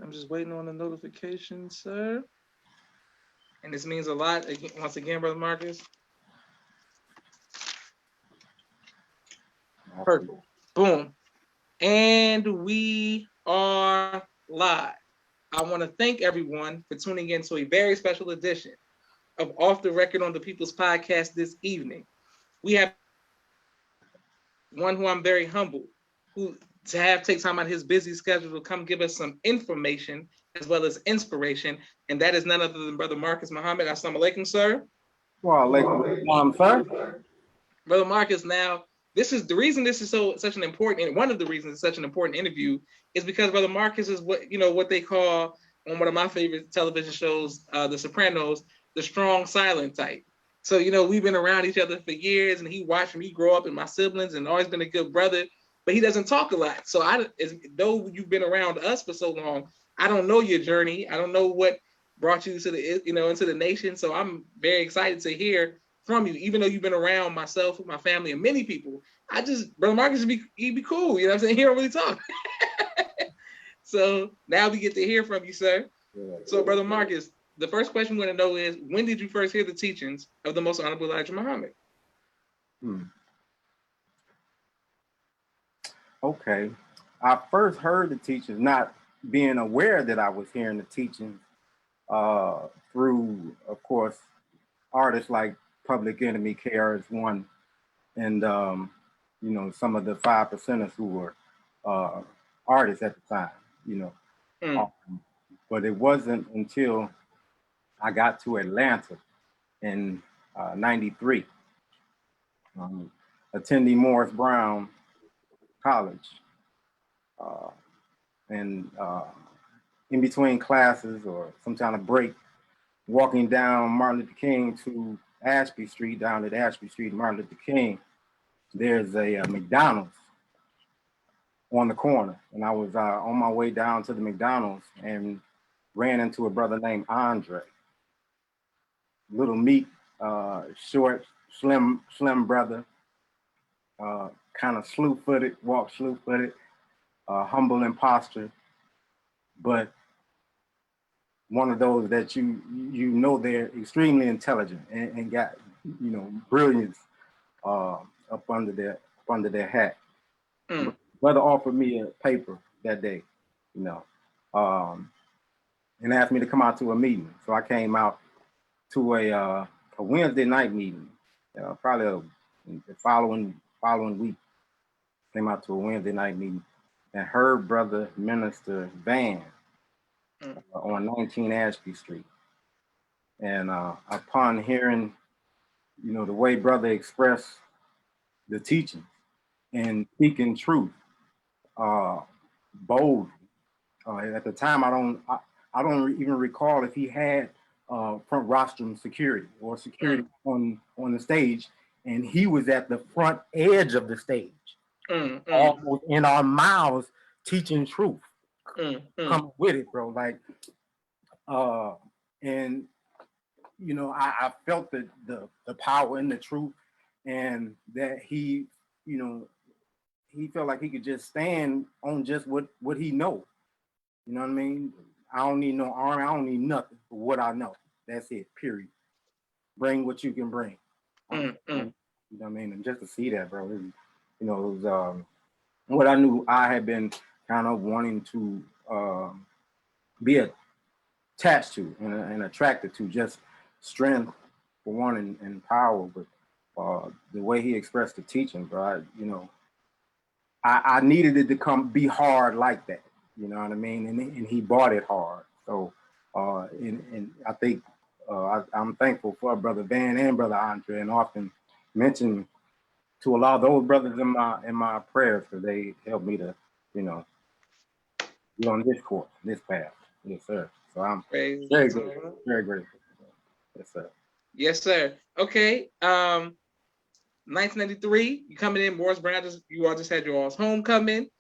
I'm just waiting on the notification, sir. And this means a lot. Once again, Brother Marcus. Perfect. Boom. And we are live. I want to thank everyone for tuning in to a very special edition of Off the Record on the People's Podcast this evening. We have one who I'm very humble, who to have take time out of his busy schedule to come give us some information as well as inspiration, and that is none other than Brother Marcus Muhammad. Assalamu alaikum, sir. Wa alaikum salam, sir. Brother Marcus, now this is the reason this is such an important, and one of the reasons it's such an important interview is because Brother Marcus is what they call on one of my favorite television shows, The Sopranos, the strong silent type. So we've been around each other for years, and he watched me grow up and my siblings, and always been a good brother. But he doesn't talk a lot. So though you've been around us for so long, I don't know your journey. I don't know what brought you to the into the nation. So I'm very excited to hear from you, even though you've been around myself, my family, and many people. Brother Marcus, he'd be cool. You know what I'm saying? He don't really talk. So now we get to hear from you, sir. Yeah. So, Brother Marcus, the first question we want to know is, when did you first hear the teachings of the Most Honorable Elijah Muhammad? Okay. I first heard the teachings, not being aware that I was hearing the teachings, through, of course, artists like Public Enemy, KRS-One, and some of the 5%ers who were artists at the time, but it wasn't until I got to Atlanta in '93, attending Morris Brown College, and in between classes or some kind of break, walking down Martin Luther King to Ashby Street, down at Ashby Street, Martin Luther King, there's a McDonald's on the corner. And I was on my way down to the McDonald's and ran into a brother named Andre. Little meek, short, slim brother, kind of slew-footed, walked slew-footed, humble in posture, but one of those that they're extremely intelligent and got brilliance up under their hat. Brother offered me a paper that day, and asked me to come out to a meeting. So I came out to a Wednesday night meeting, probably the following week. Came out to a Wednesday night meeting and heard Brother Minister Van on 19 Ashby Street. And upon hearing, the way Brother expressed the teaching and speaking truth, bold. At the time, I don't even recall if he had front rostrum security or security on the stage, and he was at the front edge of the stage, almost in our mouths, teaching truth. Come with it, bro. Like, and I felt the power in the truth, and that he felt like he could just stand on just what he know. You know what I mean? I don't need no army. I don't need nothing but what I know. That's it, period. Bring what you can bring. You know what I mean? And just to see that, bro, it was what I knew I had been kind of wanting to be attached to and attracted to, just strength for one and power. But the way he expressed the teaching, bro, I needed it to be hard like that. You know what I mean? And he bought it hard. So, and I think I'm thankful for Brother Van and Brother Andre, and often mention to a lot of those brothers in my prayers, because they helped me to, be on this course, this path. Yes, sir. So I'm very grateful. Very grateful. Yes, sir. Yes, sir. Okay. 1993, you coming in, Morris Brown, you all just had your all's homecoming.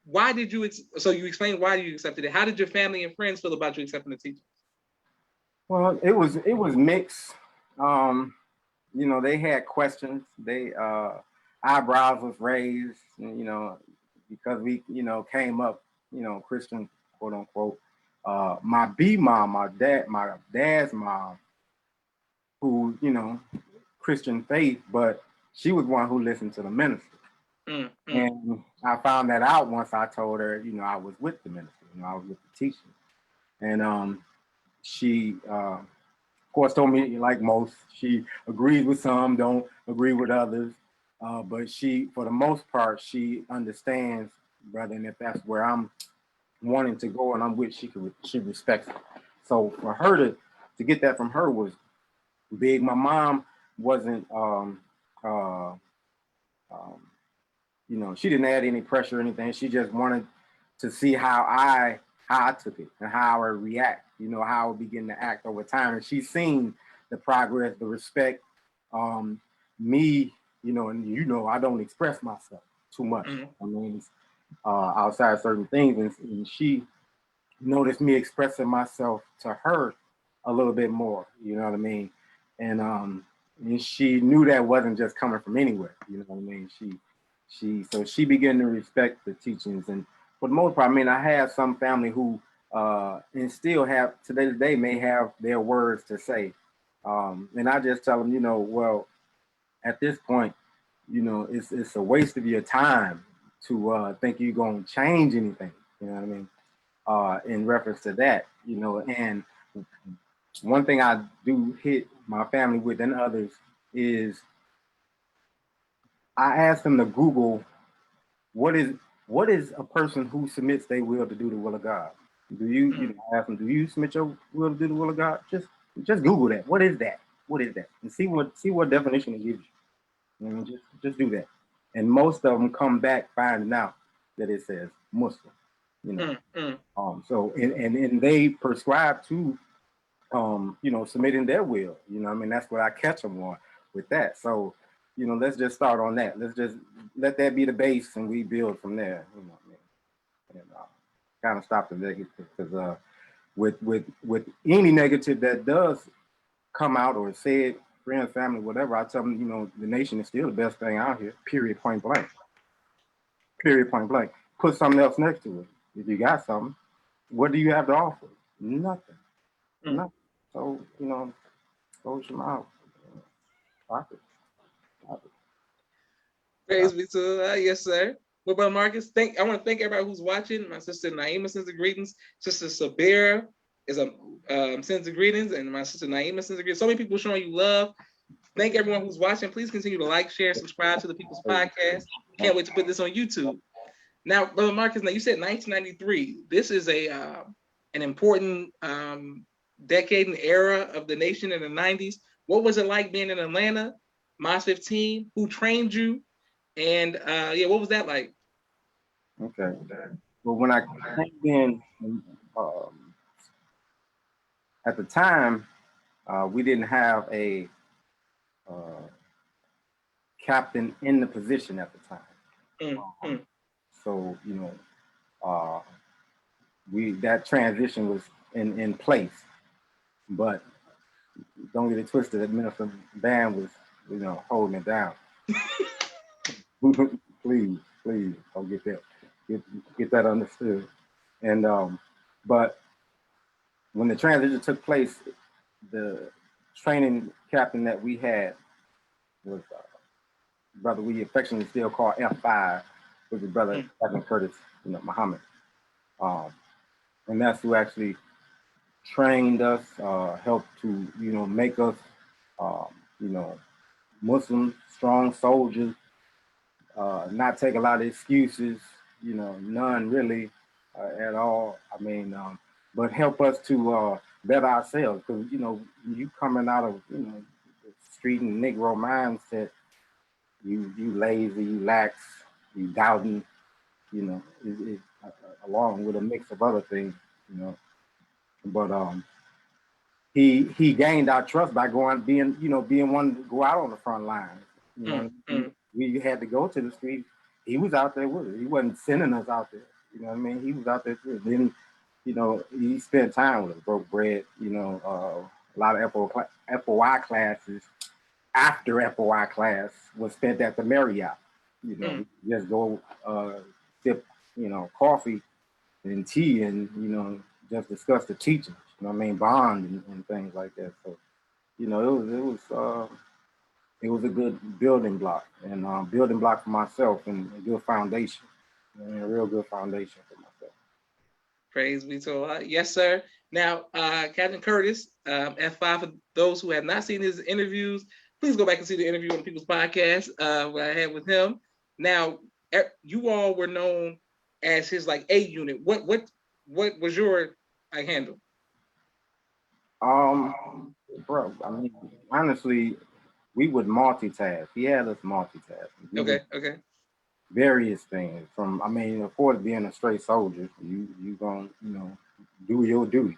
Why did you, so you explained why you accepted it. How did your family and friends feel about you accepting the teaching? Well, it was mixed. They had questions. They eyebrows was raised, and, because we, came up, Christian, quote unquote. My B mom, my dad's mom, who, Christian faith, but she was one who listened to the minister. And I found that out once I told her, I was with the minister, I was with the teacher. And she, of course, told me, like most, she agrees with some, don't agree with others. But she, for the most part, she understands, brother, and if that's where I'm wanting to go and I'm with, she respects it. So for her to get that from her was big. My mom wasn't, she didn't add any pressure or anything. She just wanted to see how I took it and how I react, how I would begin to act over time. And she's seen the progress, the respect, me, and I don't express myself too much. I mean, outside certain things, and she noticed me expressing myself to her a little bit more, you know what I mean? And she knew that wasn't just coming from anywhere, you know what I mean? So she began to respect the teachings. And for the most part, I mean, I have some family who and still have, today to day, may have their words to say. And I just tell them, well, at this point, it's a waste of your time to think you're going to change anything, you know what I mean? In reference to that, and one thing I do hit my family with and others is I ask them to Google what is a person who submits their will to do the will of God. Do you ask them, do you submit your will to do the will of God? Just Google that. What is that? What is that? And see what definition it gives you. I mean, just do that. And most of them come back finding out that it says Muslim. So and they prescribe to submitting their will. I mean, that's what I catch them on with that. So, let's just start on that. Let's just let that be the base, and we build from there. And kind of stop the negative, because with any negative that does come out or said, friends, family, whatever, I tell them, the nation is still the best thing out here. Period. Point blank. Period. Point blank. Put something else next to it. If you got something, what do you have to offer? Nothing. Nothing. So, close your mouth. Stop it. Praise be to yes, sir. Well, Brother Marcus, I want to thank everybody who's watching. My sister Naima sends the greetings. Sister Sabira is sends the greetings, and my sister Naima sends the greetings. So many people showing you love. Thank everyone who's watching. Please continue to like, share, subscribe to the People's Podcast. Can't wait to put this on YouTube. Now, Brother Marcus, now you said 1993. This is an important decade and era of the nation in the 90s. What was it like being in Atlanta, Mos 15? Who trained you? And what was that like? Okay. Well, when I came in, at the time, we didn't have a captain in the position at the time. So, that transition was in place. But don't get it twisted, Minister Bam was, holding it down. please, don't get that understood. And but when the transition took place, the training captain that we had was brother we affectionately still call F5, was his brother Captain Curtis, Muhammad. And that's who actually trained us, helped to, make us, Muslim strong soldiers, not take a lot of excuses, none really at all. I mean, but help us to better ourselves, because you coming out of the street and Negro mindset, you lazy, you lax, you doubting, along with a mix of other things, But he gained our trust by being one to go out on the front lines. We had to go to the street. He was out there with us. He wasn't sending us out there. You know what I mean? He was out there too. Then, he spent time with us, broke bread. A lot of FOI classes after FOI class was spent at the Marriott. Just go sip coffee and tea, and just discuss the teachings. Bond and things like that. So it was a good building block, and building block for myself, and a good foundation, a real good foundation for myself. Praise be to Allah. Yes, sir. Now, Captain Curtis, F5, for those who have not seen his interviews, please go back and see the interview on People's Podcast where I had with him. Now, you all were known as his like A unit. What was your handle? Bro, honestly, we would multitask. He had us multitasking. Okay. Various things from, of course, being a straight soldier, you gonna, do your duty,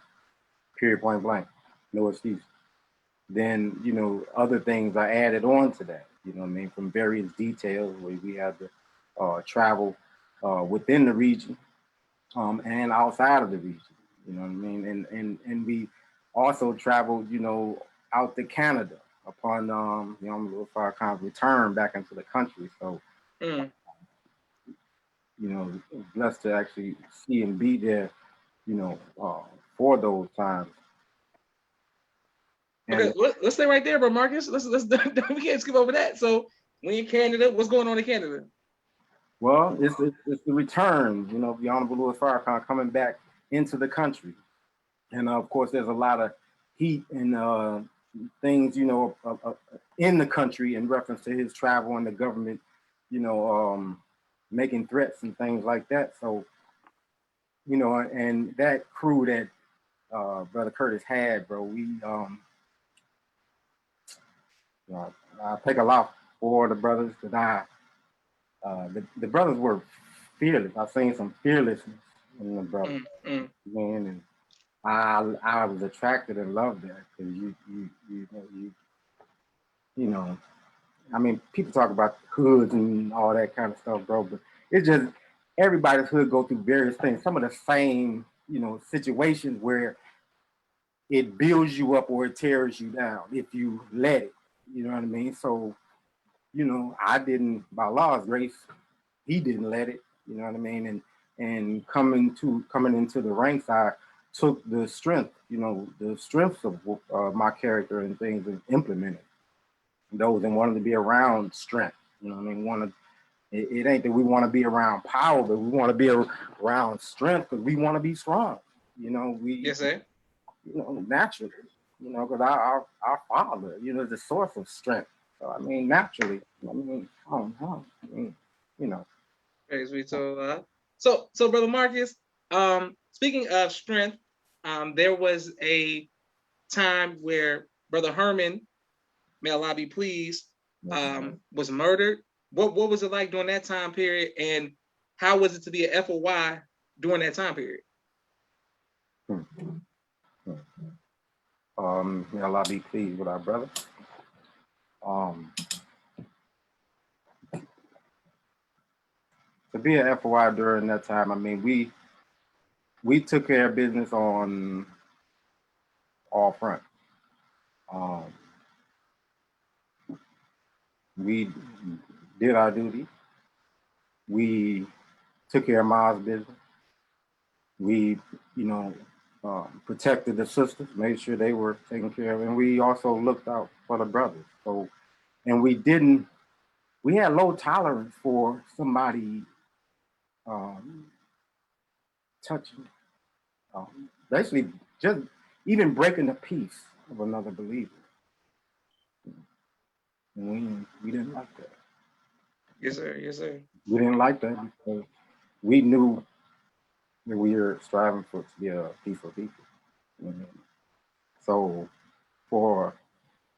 period, point blank, no excuse. Then, other things are added on to that, from various details where we had to travel within the region and outside of the region, and we also traveled, out to Canada upon, Farrakhan's return back into the country. So, blessed to actually see and be there, for those times. And okay, let's stay right there, bro, Marcus. Let's we can't skip over that. So, when in Canada, what's going on in Canada? Well, it's the return, the Honorable Louis Farrakhan coming back into the country, and of course, there's a lot of heat and things, in the country in reference to his travel and the government, making threats and things like that. So, and that crew that Brother Curtis had, bro, we I take a lot for the brothers that the brothers were fearless. I've seen some fearlessness in the brothers, man, and I was attracted and loved that because people talk about hoods and all that kind of stuff, bro, but it's just everybody's hood go through various things. Some of the same, situations where it builds you up or it tears you down if you let it. You know what I mean? So, I didn't, by Allah's grace, he didn't let it. You know what I mean? And coming into the ranks, I took the strength, the strengths of my character and things, and implemented those, and wanted to be around strength. You know what I mean? It ain't that we want to be around power, but we want to be around strength because we want to be strong. Yes, sir. Naturally, because our father, is the source of strength. So naturally, I don't know. Praise be to Allah. So Brother Marcus, speaking of strength, there was a time where Brother Herman, may Allah be pleased, was murdered. What was it like during that time period, and how was it to be an FOY during that time period? May Allah be pleased with our brother. To be an FOI during that time, we took care of business on all fronts. We did our duty. We took care of Ma's business. We, protected the sisters, made sure they were taken care of, and we also looked out for the brothers. So, and we had low tolerance for somebody touching, basically just even breaking the peace of another believer. And we didn't like that. Yes, sir. Yes, sir. We didn't like that because we knew that we were striving to be a peaceful people. So for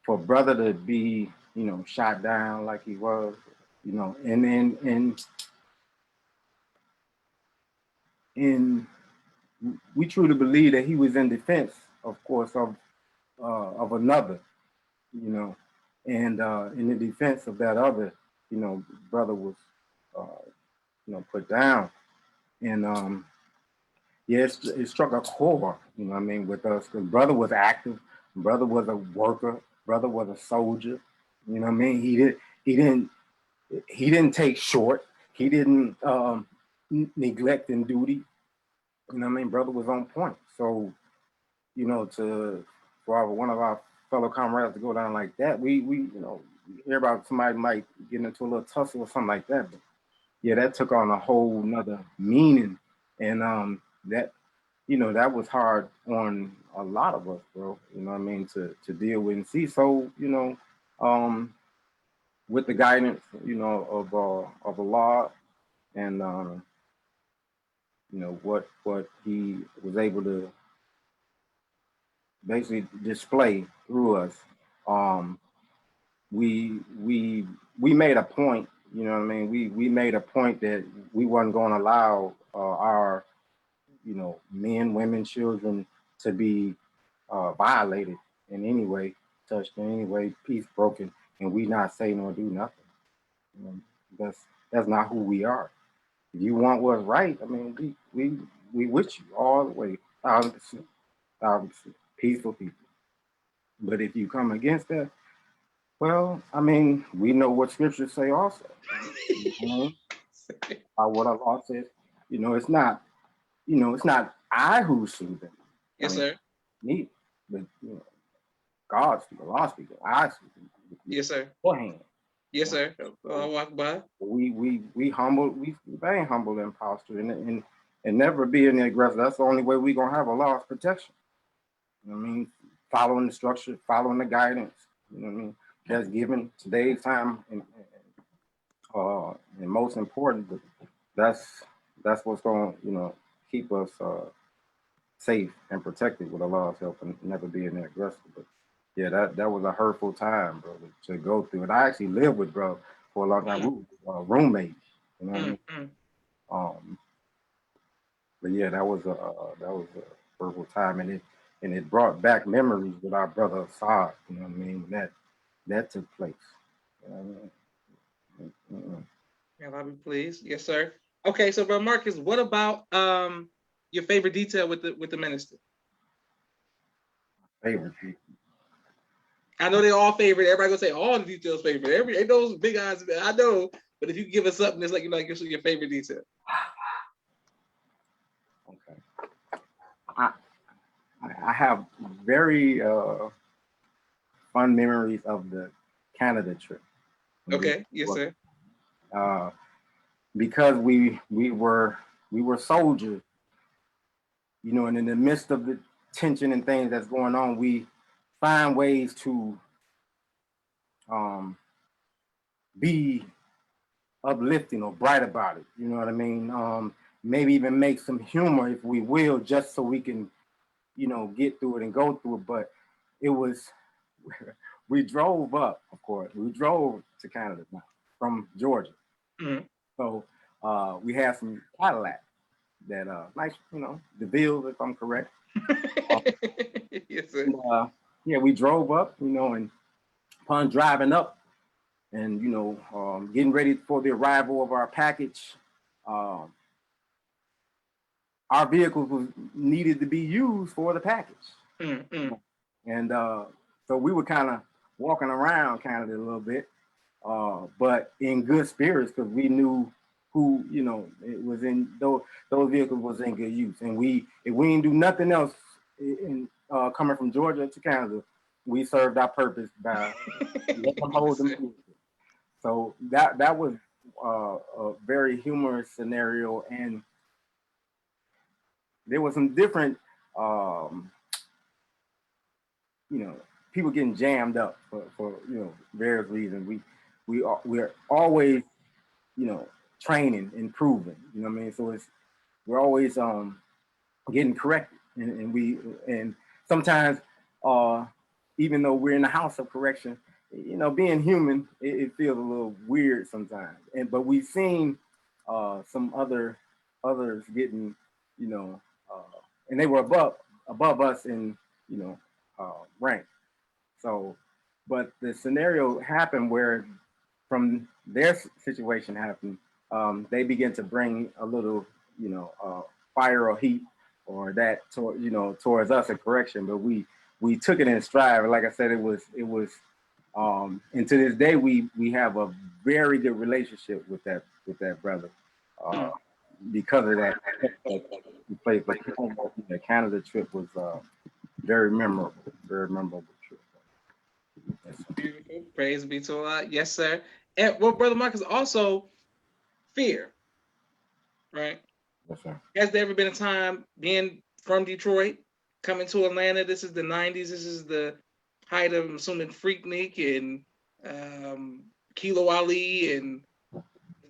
brother to be, shot down like he was, and we truly believe that he was in defense, of course, of another, and in the defense of that other, brother was, put down, and it struck a core, with us, because brother was active, brother was a worker, brother was a soldier, He didn't take short. He didn't, neglecting duty. You know what I mean? Brother was on point. So, you know, for one of our fellow comrades to go down like that, we you know, hear about somebody might get into a little tussle or something like that. But yeah, that took on a whole nother meaning. And that, you know, that was hard on a lot of us, bro. You know what I mean, to deal with and see. So, you know, with the guidance, you know, of Allah and you know what he was able to basically display through us. We made a point, you know what I mean. We made a point that we wasn't going to allow our, you know, men, women, children to be violated in any way, touched in any way, peace broken, and we not say nor do nothing. You know, that's not who we are. If you want what's right, I mean, we with you all the way, 1,000%, 1,000%, peaceful people. But if you come against that, well, I mean, we know what scriptures say also. What Allah says, you know, it's not I who sue them. Yes, sir. Me, but you know, God speaks, Allah speaks, I speak. Yes, sir. Beforehand. Yes, sir. I'll walk by. We humble, we very humble and posture and never be an aggressor. That's the only way we gonna have Allah's protection. You know what I mean? Following the structure, following the guidance, you know what I mean? That's given today's time and most important, that's what's going to, you know, keep us safe and protected with Allah's help and never being an aggressor. But yeah, that was a hurtful time, bro, to go through. And I actually lived with bro for a long time. We were roommates, you know what I mean? But yeah, that was a hurtful time, and it brought back memories with our brother Assad, you know what I mean? That took place. You know what I mean? I'll be pleased. Yes, sir. Okay, so Brother Marcus, what about your favorite detail with the minister? Favorite. I know they all favorite. Everybody gonna say all the details favorite. Ain't those big eyes. I know, but if you give us something that's like your favorite detail. Okay. I have very fun memories of the Canada trip. Okay. Yes, sir. Because we were soldiers, you know, and in the midst of the tension and things that's going on, we find ways to be uplifting or bright about it. You know what I mean? Maybe even make some humor if we will, just so we can, you know, get through it and go through it. But it was, we drove up, of course. We drove to Canada from Georgia. Mm-hmm. So we had some Cadillac that, nice, you know, the Bills, if I'm correct. Yes, sir. And, yeah, we drove up, you know, and upon driving up and, you know, getting ready for the arrival of our package, our vehicles needed to be used for the package. Mm-hmm. And so we were kind of walking around Canada a little bit, but in good spirits because we knew who, you know, it was in those vehicles was in good use. And if we didn't do nothing else in coming from Georgia to Canada, we served our purpose by letting them hold them. So that was a very humorous scenario, and there was some different, you know, people getting jammed up for you know, various reasons. We're always, you know, training, improving. You know what I mean? So we're always getting corrected, and sometimes even though we're in the house of correction, you know, being human, it feels a little weird sometimes. But we've seen some others getting, you know, and they were above us in, you know, rank. So, but the scenario happened where, from their situation happened, they began to bring a little, you know, fire or heat or that, you know, towards us a correction. But we took it in stride. Like I said, it was, and to this day we have a very good relationship with that brother. because of that, we played. But the Canada trip was very memorable, very memorable trip. Yes, Beautiful. Praise be to Allah. Yes, sir. And well, Brother Marcus, also fear, right? yes, sir. Has there ever been a time being from Detroit, coming to Atlanta? This is the 90s. This is the height of, I'm assuming, Freaknik and Kilo Ali and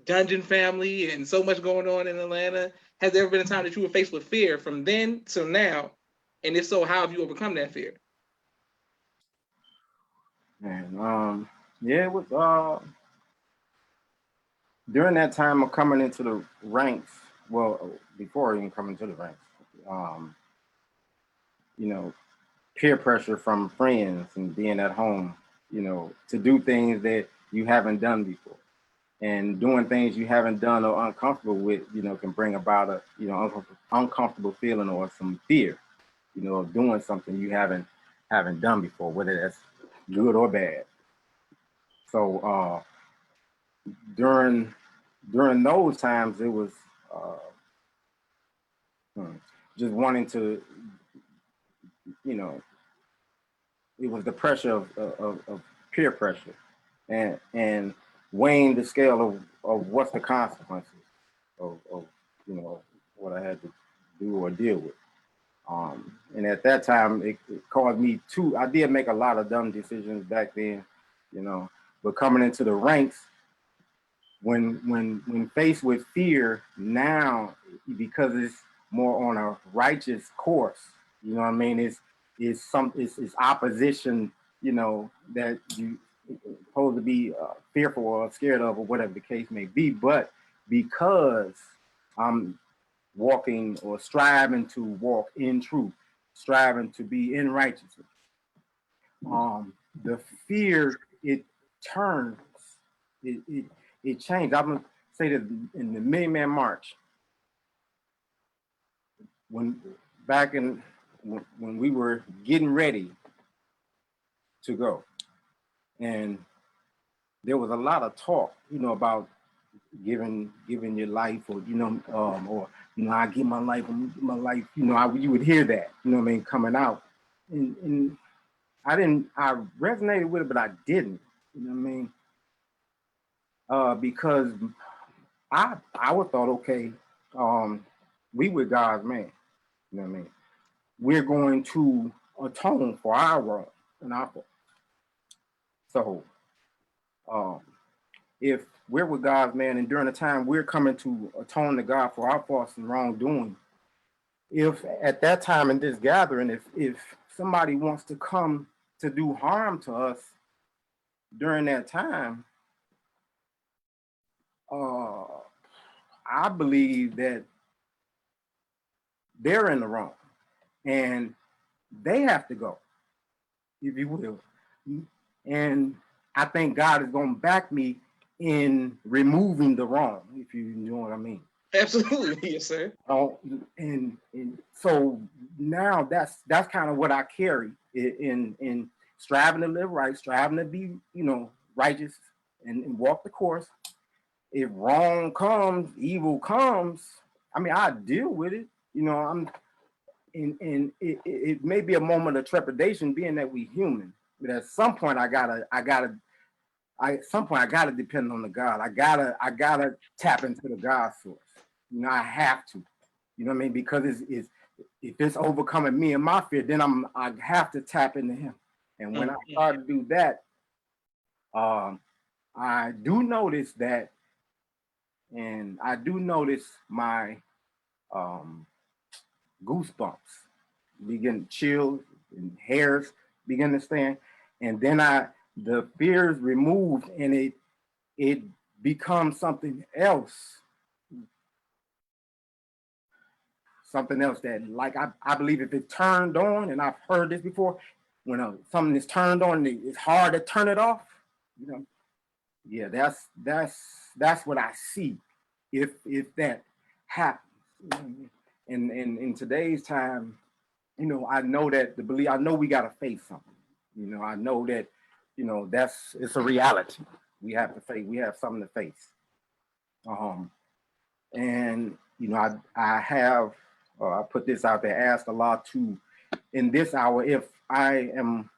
Dungeon Family and so much going on in Atlanta. Has there ever been a time that you were faced with fear from then to now? And if so, how have you overcome that fear? And yeah, it was during that time of coming into the ranks. Well, before even coming to the ranks, um, you know, peer pressure from friends and being at home, to do things that you haven't done before. And doing things you haven't done or uncomfortable with, can bring about a, uncomfortable feeling or some fear, of doing something you haven't done before, whether that's good or bad. So during those times, it was uh, just wanting to, you know, it was the pressure of peer pressure and weighing the scale of what's the consequences of what I had to do or deal with. And at that time, it caused me to. I did make a lot of dumb decisions back then, but coming into the ranks, when faced with fear now, because it's more on a righteous course, you know what I mean? It's opposition, that you supposed to be fearful or scared of, or whatever the case may be. But because I'm walking or striving to walk in truth, striving to be in righteousness, the fear, it turns, it changed. I'm gonna say that in the Min March, when back in when we were getting ready to go, and there was a lot of talk, about giving your life, or I give my life, you would hear that, coming out, and I resonated with it, but I didn't, because I would thought, okay, we with God's man, we're going to atone for our wrong and our fault. So um, if we're with God's man, and during the time we're coming to atone to God for our faults and wrongdoing, if at that time in this gathering, if somebody wants to come to do harm to us during that time, I believe that they're in the wrong and they have to go, if you will. And I think God is going to back me in removing the wrong, if you know what I mean. Absolutely, yes, sir. And so now that's kind of what I carry in striving to live right, striving to be, righteous and walk the course. If wrong comes, evil comes, I mean, I deal with it. I'm and it may be a moment of trepidation, being that we human. But at some point, I gotta depend on the God. I gotta tap into the God source. I have to. You know what I mean? Because it's if it's overcoming me and my fear, then I have to tap into Him. And when I start to do that, I do notice that, and I do notice my goosebumps begin to chill and hairs begin to stand, and then the fears removed, and it becomes something else that, like, I believe if it's turned on, and I've heard this before, when something is turned on, it's hard to turn it off. Yeah, that's what I see if that happens. And in today's time, I know that I know we gotta face something. I know that, it's a reality. We have to face. We have something to face. And I have, I put this out there, ask Allah to, in this hour, if I am,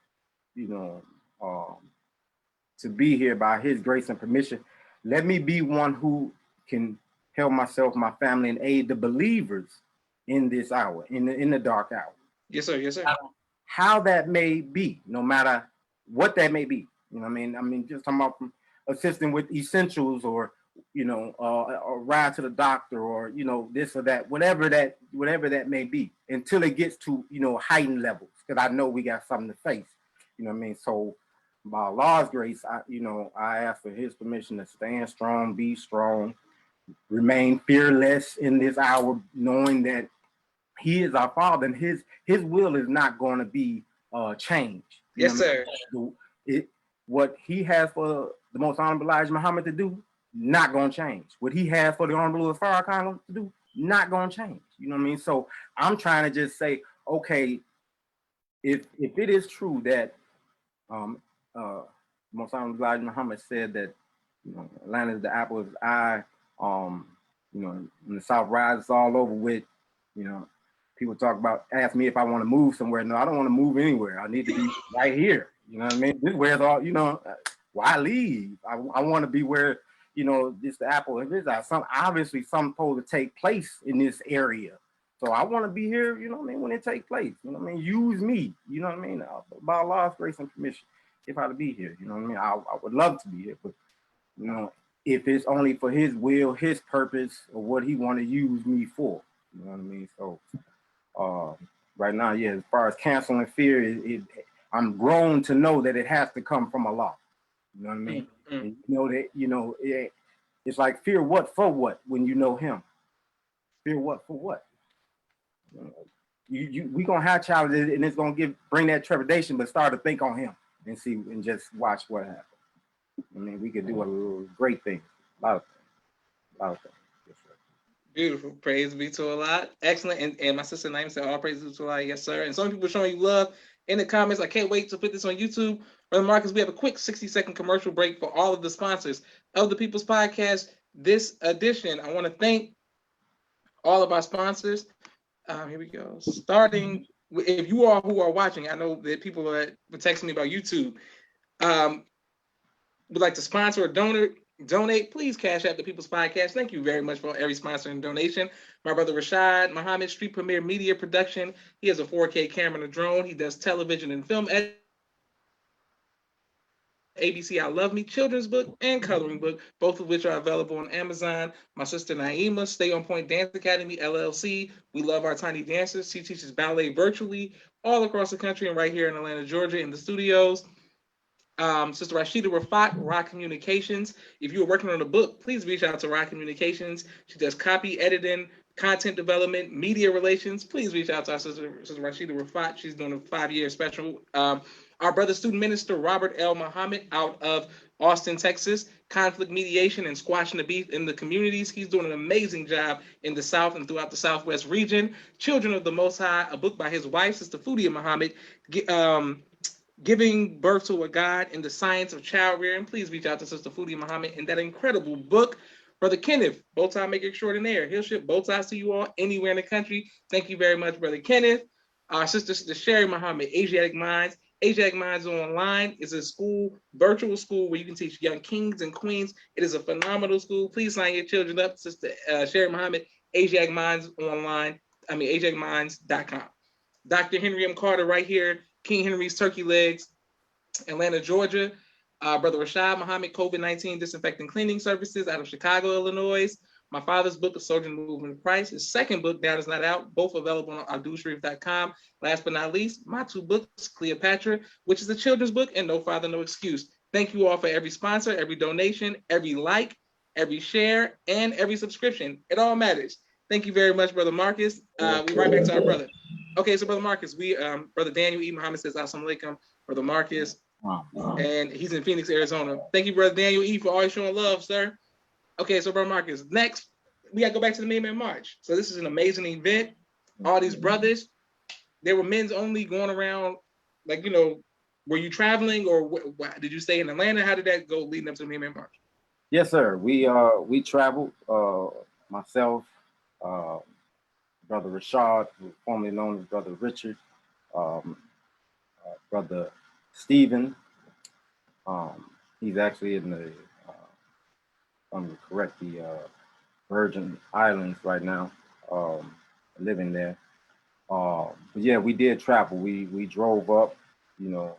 to be here by His grace and permission, let me be one who can help myself, my family, and aid the believers in this hour, in the dark hour. Yes, sir. Yes, sir. How that may be, no matter what that may be. You know what I mean? I mean, just talking about assisting with essentials, or a ride to the doctor, or this or that, whatever that may be, until it gets to heightened levels. Because I know we got something to face. You know what I mean? So by Allah's grace, I ask for His permission to stand strong, be strong, remain fearless in this hour, knowing that He is our Father, and His will is not going to be changed. Yes, sir. What He has for the Most Honorable Elijah Muhammad to do, not going to change. What He has for the Honorable Farrakhan to do, not going to change. You know what I mean? So I'm trying to just say, okay, if it is true that Most Honorable Elijah Muhammad said that Atlanta is the apple of His eye, when the South rises all over with, people talk about, ask me if I want to move somewhere. No, I don't want to move anywhere. I need to be right here. You know what I mean? This is where it's all, why leave? I want to be where, this the apple of His eye. Obviously something supposed to take place in this area. So I want to be here, when it takes place. Use me, by Allah's grace and permission, if I to be here. I would love to be here, but if it's only for His will, His purpose, or what He want to use me for. You know what I mean? So right now, yeah, as far as canceling fear, I'm grown to know that it has to come from Allah. You know what I mean? And that, it's like fear what for what when you know Him. Fear what for what? We gonna have challenges, and it's gonna bring that trepidation, but start to think on Him and see, and just watch what happens. I mean, we could do a great thing, a lot of things. Yes, sir. Beautiful. Praise be to Allah. Excellent. And my sister Naima said, all praises to Allah. Yes, sir. And some people showing you love in the comments. I can't wait to put this on YouTube. Brother Marcus, we have a quick 60-second commercial break for all of the sponsors of the People's Podcast this edition. I want to thank all of our sponsors. Here we go. Starting, if you all who are watching, I know that people are texting me about YouTube, would like to sponsor or donate, please cash out the People's Podcast. Thank you very much for every sponsor and donation. My brother Rashad Muhammad, Street Premier Media Production. He has a 4K camera and a drone. He does television and film editing. ABC I Love Me children's book and coloring book, both of which are available on Amazon. My sister Naima, Stay On Point Dance Academy, LLC. We love our tiny dancers. She teaches ballet virtually all across the country and right here in Atlanta, Georgia in the studios. Sister Rashida Rafat, Rock Communications. If you are working on a book, please reach out to Rock Communications. She does copy editing, content development, media relations. Please reach out to our sister Rashida Rafat. She's doing a 5-year special. Our brother student minister, Robert L. Muhammad, out of Austin, Texas, conflict mediation and squashing the beef in the communities. He's doing an amazing job in the South and throughout the Southwest region. Children of the Most High, a book by his wife, Sister Fudia Muhammad, Giving Birth to a God in the Science of Child Rearing. Please reach out to Sister Fudia Muhammad in that incredible book. Brother Kenneth, bow tie maker extraordinaire. He'll ship bow ties to you all anywhere in the country. Thank you very much, Brother Kenneth. Our sister Sherry Muhammad, Asiatic Minds. Asiatic Minds Online is a school, virtual school where you can teach young kings and queens. It is a phenomenal school. Please sign your children up. Sister Sherry Muhammad, Asiatic Minds Online. AsiaticMinds.com. Dr. Henry M. Carter right here, King Henry's Turkey Legs, Atlanta, Georgia. Brother Rashad Muhammad, COVID-19 Disinfecting Cleaning Services out of Chicago, Illinois. My father's book, A Soldier in the Movement of Christ. His second book, That Is Not Out, both available on abdulsharif.com. Last but not least, my 2 books, Cleopatra, which is a children's book, and No Father, No Excuse. Thank you all for every sponsor, every donation, every like, every share, and every subscription. It all matters. Thank you very much, Brother Marcus. We right back to our brother. Okay, so Brother Marcus, Brother Daniel E. Muhammad says, Assalamu alaikum, Brother Marcus, and he's in Phoenix, Arizona. Thank you, Brother Daniel E., for always showing love, sir. Okay, so Brother Marcus, next, we got to go back to the Min March. So this is an amazing event. All these brothers, there were men's only going around, were you traveling or did you stay in Atlanta? How did that go leading up to the Min March? Yes, sir. We traveled, myself, Brother Rashad, formerly known as Brother Richard, um, Brother Stephen. He's actually in the, I'm correct, the Virgin Islands right now, living there. But yeah, we did travel. We drove up, you know,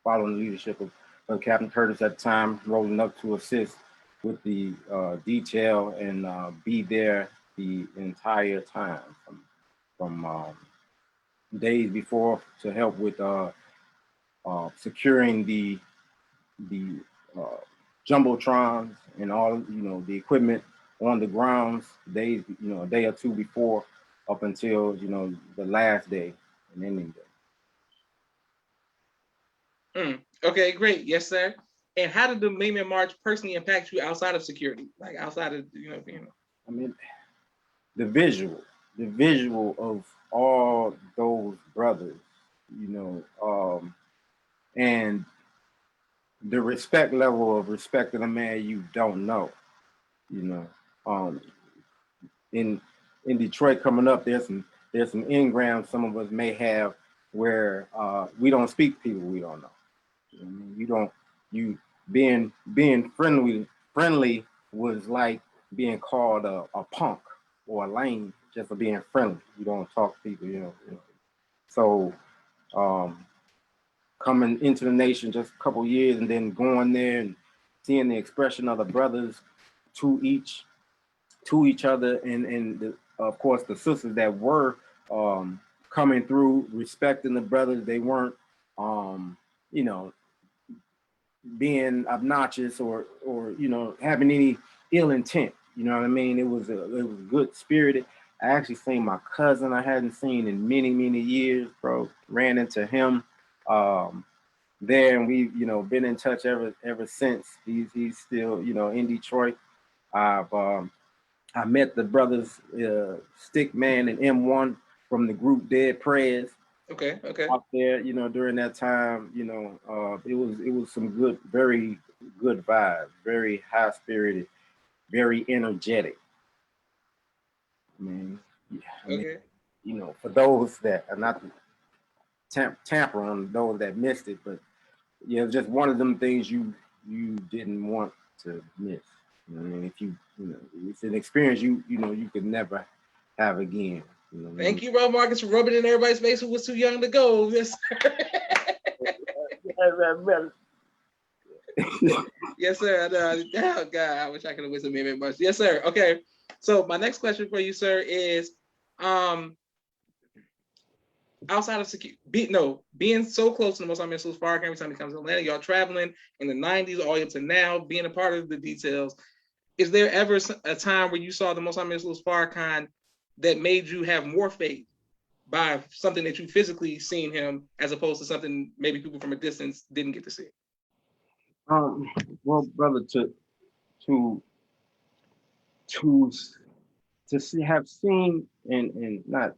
following the leadership of Captain Curtis at the time, rolling up to assist with the detail and be there the entire time from days before to help with securing the uh, jumbotrons and all the equipment on the grounds days, a day or two before, up until the last day and ending day. Okay, great. Yes, sir. And how did the Min March personally impact you outside of security, like outside of being? I mean, the visual of all those brothers, and the respect level of respecting a man you don't know, you know. In Detroit coming up, there's some engrams some of us may have where we don't speak to people we don't know. I mean, you being friendly was like being called a punk or a lame just for being friendly. You don't talk to people. So coming into the nation just a couple years and then going there and seeing the expression of the brothers to each other and of course the sisters that were coming through respecting the brothers. They weren't being obnoxious or having any ill intent. You know what I mean? It was good spirited. I actually seen my cousin I hadn't seen in many years, bro. Ran into him there, and we been in touch ever since. He's still in Detroit. I met the brothers Stick Man and M1 from the group Dead Prayers. Okay. Out there, during that time, it was some good, very good vibes, very high spirited, very energetic. I mean, Okay. For those that are not tamper on those that missed it, but yeah, it's just one of them things you didn't want to miss. I mean, if it's an experience you could never have again. Thank you, Bro Marcus, for rubbing it in everybody's face who was too young to go. Yes, yes, sir. Oh God, I wish I could have wished Min March. Yes, sir. Okay. So my next question for you, sir, is outside of being so close to the Most High Mr. Farrakhan every time he comes to Atlanta, y'all traveling in the 90s all the way up to now, being a part of the details. Is there ever a time where you saw the Most High Mr. Farrakhan that made you have more faith by something that you physically seen him as opposed to something maybe people from a distance didn't get to see? Well, brother, to have seen and not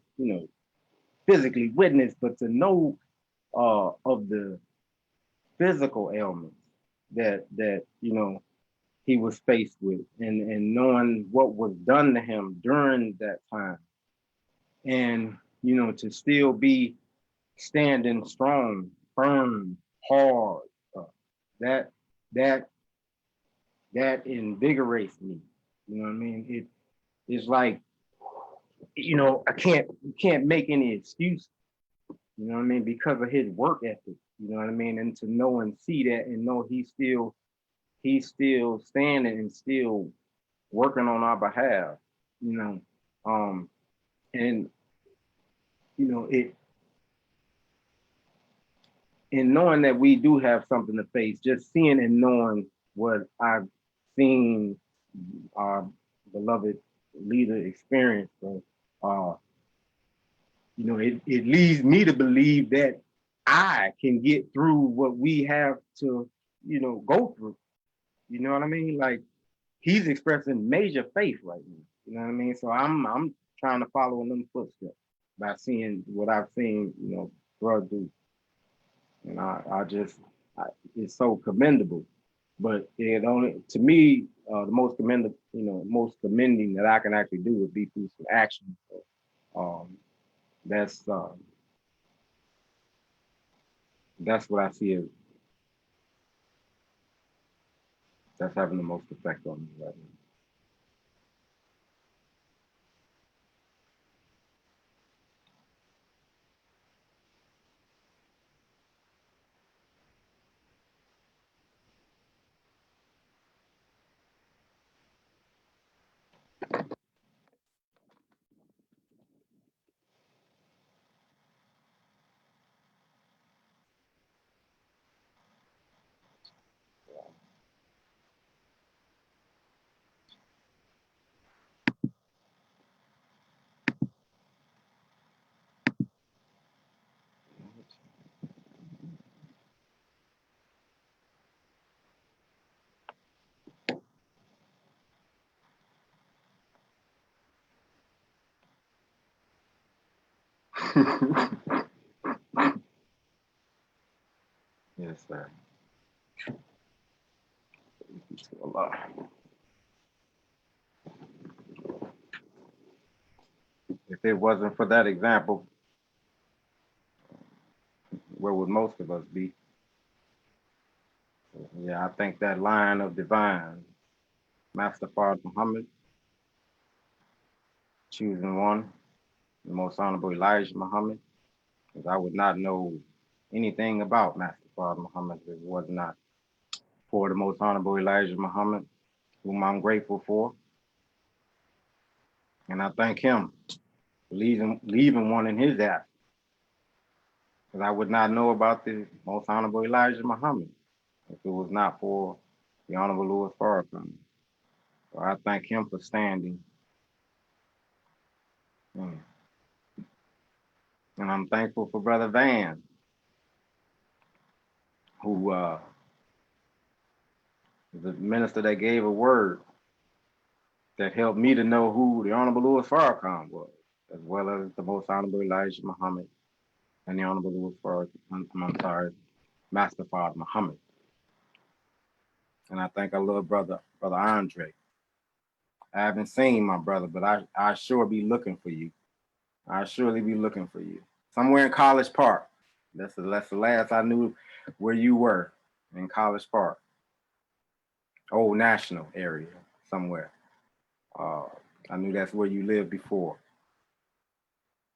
physically witnessed, but to know of the physical ailments that he was faced with, and knowing what was done to him during that time, and to still be standing strong, firm, hard, that invigorates me. You know what I mean? It's like I can't make any excuse. You know what I mean? Because of his work ethic. You know what I mean? And to know and see that and know he's still standing and still working on our behalf. And it, and knowing that we do have something to face, just seeing and knowing what I've seen our beloved leader experience. So, it leads me to believe that I can get through what we have to, go through. You know what I mean? Like, he's expressing major faith right now. You know what I mean? So I'm trying to follow in them footsteps by seeing what I've seen, bro do. And it's so commendable. But to me, the most commending that I can actually do would be through some action. So, that's what I see as that's having the most effect on me right now. Yes, sir. Allah. If it wasn't for that example, where would most of us be? Yeah, I think that line of divine, Master Fard Muhammad, choosing one, the most honorable Elijah Muhammad, because I would not know anything about Master Fard Muhammad if it was not for the most honorable Elijah Muhammad, whom I'm grateful for. And I thank him for leaving one in his app, because I would not know about the most honorable Elijah Muhammad if it was not for the honorable Louis Farrakhan. So I thank him for standing. Mm. And I'm thankful for Brother Van, who the minister that gave a word that helped me to know who the Honorable Louis Farrakhan was, as well as the most honorable Elijah Muhammad and the Honorable Louis Farrakhan, I'm sorry, Master Fard Muhammad. And I thank our little brother Andre. I haven't seen my brother, but I sure be looking for you. I surely be looking for you. Somewhere in College Park. That's the last I knew where you were, in College Park. Old National area, somewhere. I knew that's where you lived before.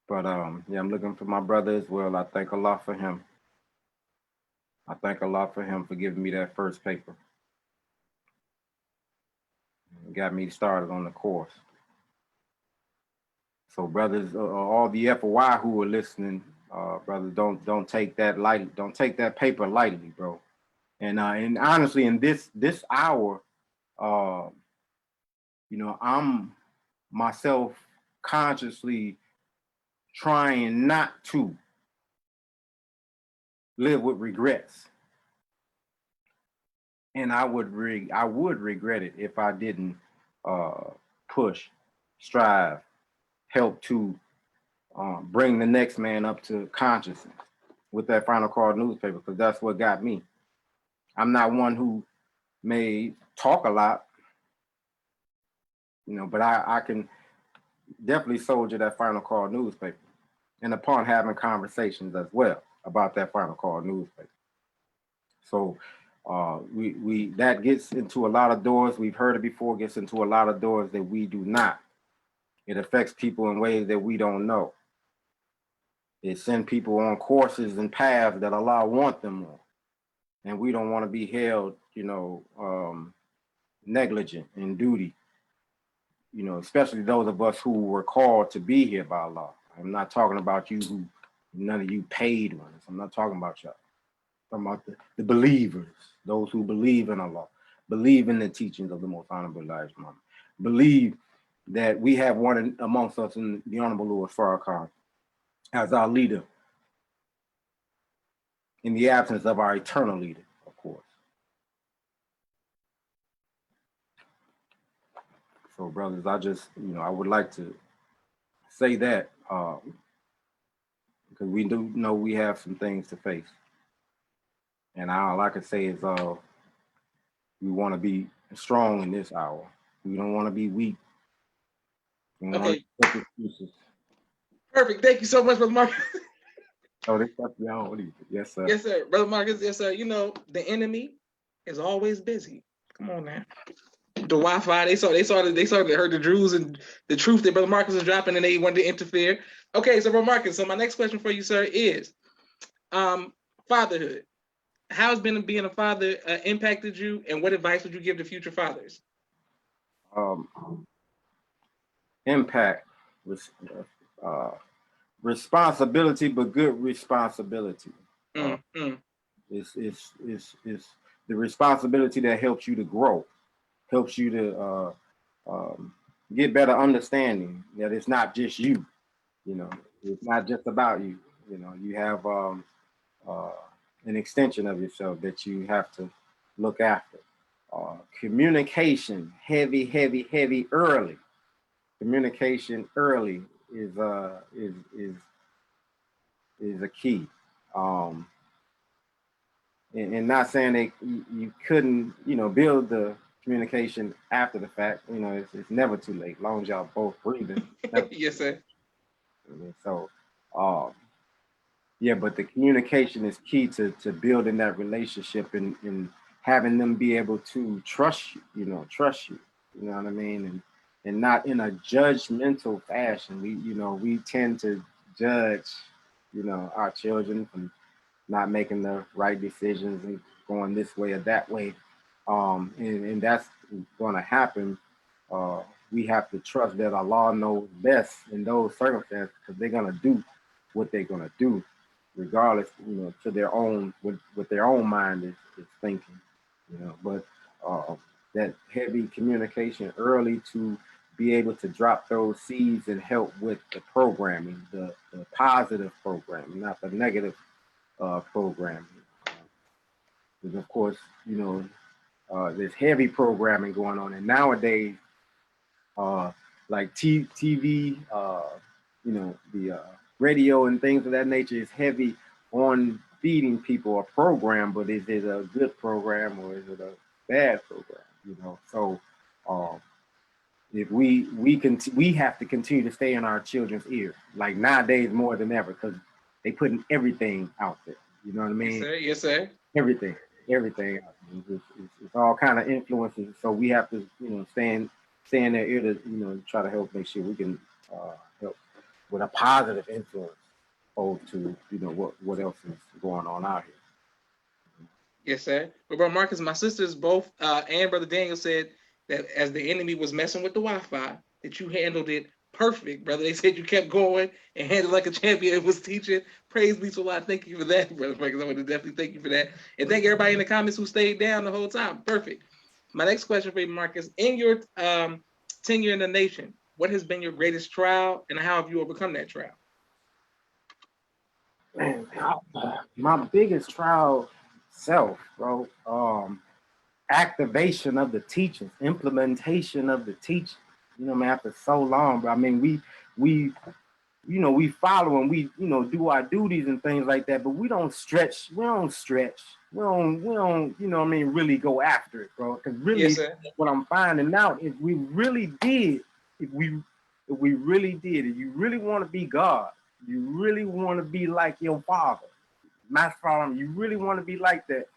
But yeah, I'm looking for my brother as well. I thank Allah for him. I thank Allah for him for giving me that first paper. It got me started on the course. So brothers, all the FOI who are listening, brothers, don't take that lightly. Don't take that paper lightly, bro. And honestly, in this hour, I'm myself consciously trying not to live with regrets. And I would regret it if I didn't push, strive, help to bring the next man up to consciousness with that Final Call newspaper, because that's what got me. I'm not one who may talk a lot, but I can definitely soldier that Final Call newspaper, and upon having conversations as well about that Final Call newspaper. So we that gets into a lot of doors. We've heard it before. Gets into a lot of doors that we do not. It affects people in ways that we don't know. It sends people on courses and paths that Allah want them on, and we don't want to be held, negligent in duty. Especially those of us who were called to be here by Allah. I'm not talking about you who, none of you paid ones. I'm not talking about y'all. I'm talking about the believers, those who believe in Allah, believe in the teachings of the most honorable Elijah Muhammad, believe that we have one amongst us in the Honorable Louis Farrakhan as our leader in the absence of our eternal leader, of course. So brothers, I just, I would like to say that because we do know we have some things to face. And all I can say is we want to be strong in this hour. We don't want to be weak. We don't want Okay, to make excuses. perfect. Thank you so much, Brother Marcus. Oh, they stuff me on. What do you think? Yes, sir. Yes, sir. Brother Marcus, yes, sir. You know, the enemy is always busy. Come on now. The Wi-Fi, they heard the Jews and the truth that Brother Marcus is dropping, and they wanted to interfere. Okay, so Brother Marcus, so my next question for you, sir, is fatherhood. How has been being a father impacted you, and what advice would you give to future fathers? Impact was responsibility, but good responsibility. It's the responsibility that helps you to grow, helps you to get better understanding that it's not just you. You know, it's not just about you. You know, you have an extension of yourself that you have to look after. Communication, heavy early. Communication early is a key. And not saying that you couldn't, build the communication after the fact. It's never too late, as long as y'all both breathing. Yes, sir. So, yeah, but the communication is key to building that relationship and having them be able to trust you. Trust you. You know what I mean? And not in a judgmental fashion. We tend to judge, our children from not making the right decisions and going this way or that way. And that's going to happen. We have to trust that Allah knows best in those circumstances, because they're going to do what they're going to do, regardless, to their own, what their own mind is thinking, but that heavy communication early to be able to drop those seeds and help with the programming, the positive programming, not the negative programming. Because of course, there's heavy programming going on, and nowadays, like TV, the radio and things of that nature is heavy on feeding people a program. But is it a good program or is it a bad program? So if we have to continue to stay in our children's ear, like nowadays more than ever, because they putting everything out there. You know what I mean? Yes, sir. Yes, sir. Everything. It's all kind of influences. So we have to, stay in their ear to, try to help make sure we can help with a positive influence over to, what else is going on out here. Yes, sir. But Brother Marcus, my sisters both and Brother Daniel said that as the enemy was messing with the Wi-Fi, that you handled it perfect, brother. They said you kept going and handled like a champion and was teaching. Praise be to Allah. Thank you for that, Brother Marcus. I want to definitely thank you for that. And thank everybody in the comments who stayed down the whole time. Perfect. My next question for you, Marcus. In your tenure in the nation, what has been your greatest trial and how have you overcome that trial? Man, my biggest trial bro. Activation of the teachings, implementation of the teachings. Man, after so long, but I mean, we follow and we, do our duties and things like that, but we don't stretch. We don't, really go after it, bro. Because really, yes, what I'm finding out is we really did, if we really did, if you really want to be God, you really want to be like your father, Master Farrakhan, you really want to be like that,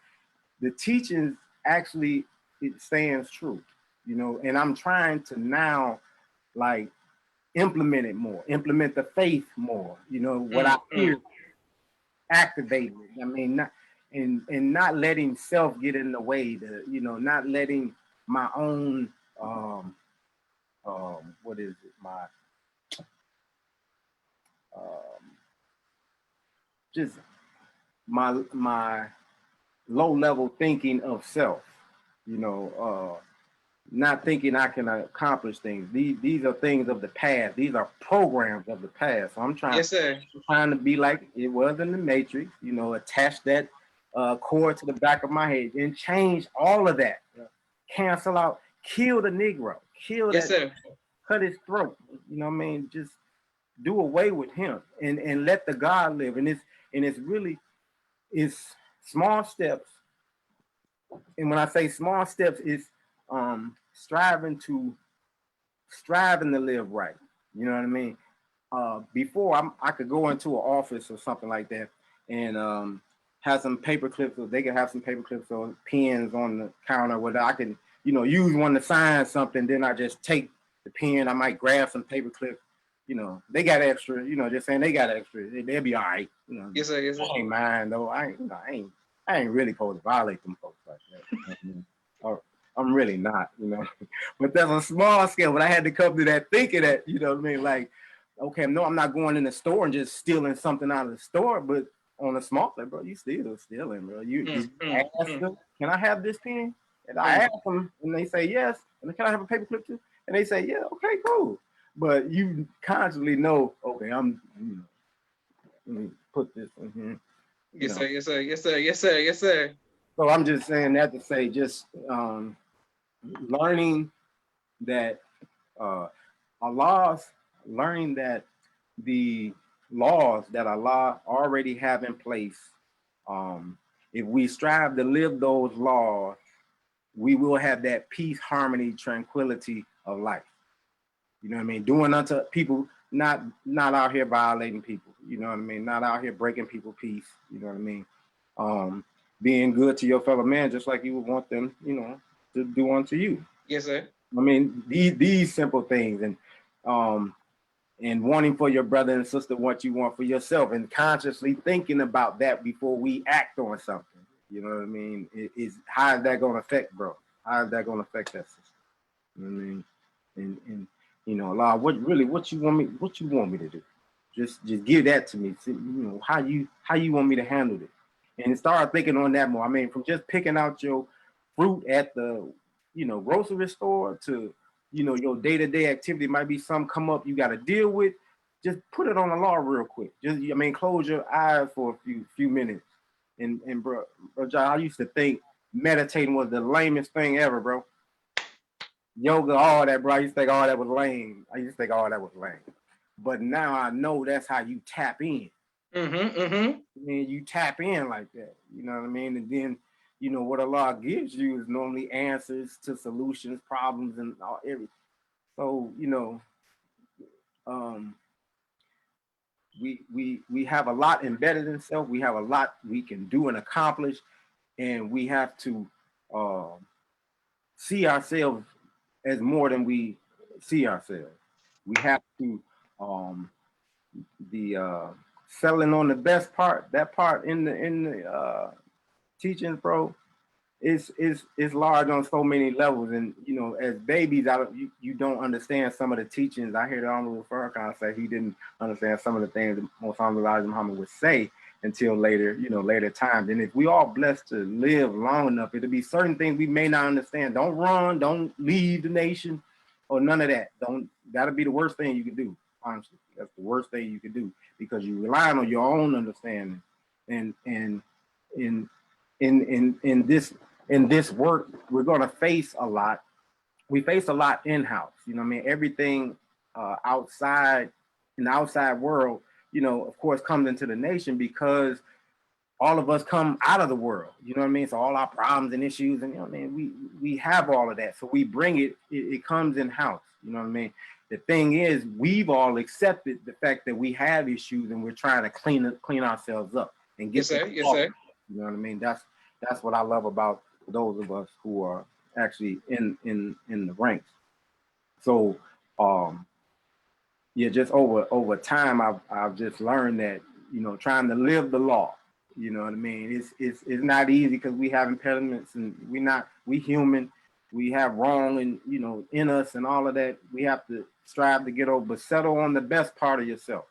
the teachings actually, it stands true, and I'm trying to now, like, implement it more, implement the faith more, what I hear, activate it. I mean, not, and not letting self get in the way, not letting my own, what is it, my, just my low level thinking of self, not thinking I can accomplish things. These are things of the past. These are programs of the past. So I'm trying, yes, sir, trying to be like it was in the Matrix, attach that cord to the back of my head and change all of that. Cancel out, kill the Negro, kill yes, that, sir, cut his throat. Just do away with him and let the God live. And it's really, it's small steps. And when I say small steps, it's striving to live right. You know what I mean? Before I could go into an office or something like that and have some paper clips, or they could have some paper clips or pens on the counter where I can, use one to sign something. Then I just take the pen. I might grab some paper clips. They got extra. Just saying they got extra. They'll be all right. Yes, sir. Yes, sir. I ain't mine though. I ain't really supposed to violate them folks like that. I'm really not. But that's a small scale. But I had to come to that thinking that, you know what I mean? Like, okay, no, I'm not going in the store and just stealing something out of the store, but on a small level, bro, you still stealing, bro. You ask them, can I have this pen? And I ask them, and they say yes. And can I have a paper clip too? And they say, yeah, okay, cool. But you constantly know, okay, let me put this in here. Yes, sir. Yes, sir. Yes, sir. Yes, sir. Yes, sir. So I'm just saying that to say, just learning that learning that the laws that Allah already have in place, if we strive to live those laws, we will have that peace, harmony, tranquility of life. You know what I mean? Doing unto people, not out here violating people. You know what I mean? Not out here breaking people's peace. You know what I mean? Being good to your fellow man, just like you would want them, to do unto you. Yes, sir. I mean, these simple things, and wanting for your brother and sister what you want for yourself, and consciously thinking about that before we act on something. You know what I mean? How is that going to affect, bro? How is that going to affect that system? You know what I mean? And Allah, what you want me to do? Just give that to me. How you want me to handle it, and start thinking on that more. I mean, from just picking out your fruit at the grocery store to your day-to-day activity might be something come up you got to deal with. Just put it on the law real quick. Close your eyes for a few minutes. And bro, John, I used to think meditating was the lamest thing ever, bro. Yoga, all that, bro. I used to think all that was lame. But now I know that's how you tap in. You tap in like that. You know what I mean? And then, what Allah gives you is normally answers to solutions, problems, and everything. So, we have a lot embedded in self. We have a lot we can do and accomplish, and we have to see ourselves as more than we see ourselves. We have to settling on the best part. That part in the teachings, bro, is large on so many levels. And as babies, you don't understand some of the teachings. I hear the Honorable Farrakhan say he didn't understand some of the things that most Honorable Elijah Muhammad would say until later, later times. And if we are blessed to live long enough, it'll be certain things we may not understand. Don't run, don't leave the nation, or none of that. That'll be the worst thing you can do. Honestly, that's the worst thing you can do, because you rely on your own understanding. And in this work, we're gonna face a lot. We face a lot in-house. Everything outside, in the outside world, of course, comes into the nation because all of us come out of the world. You know what I mean? So all our problems and issues, and we have all of that. So we bring it. It comes in-house. You know what I mean? The thing is, we've all accepted the fact that we have issues, and we're trying to clean ourselves up and get. Yes, sir. You know what I mean? That's what I love about those of us who are actually in the ranks. So just over time, I've just learned that trying to live the law. You know what I mean? It's not easy, because we have impediments, and we human. We have wrong and in us and all of that. We have to strive to get over, but settle on the best part of yourself.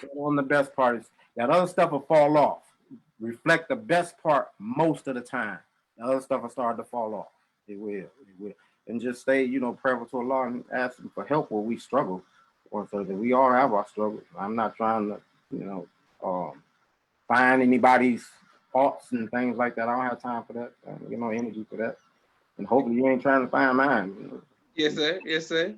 Settle on the best part. That other stuff will fall off. Reflect the best part most of the time. The other stuff will start to fall off. It will. And just stay, prayerful to Allah and ask Him for help where we struggle. Or so that we all have our struggles. I'm not trying to, find anybody's faults and things like that. I don't have time for that. I don't get no energy for that. And hopefully you ain't trying to find mine. Yes, sir. Yes, sir.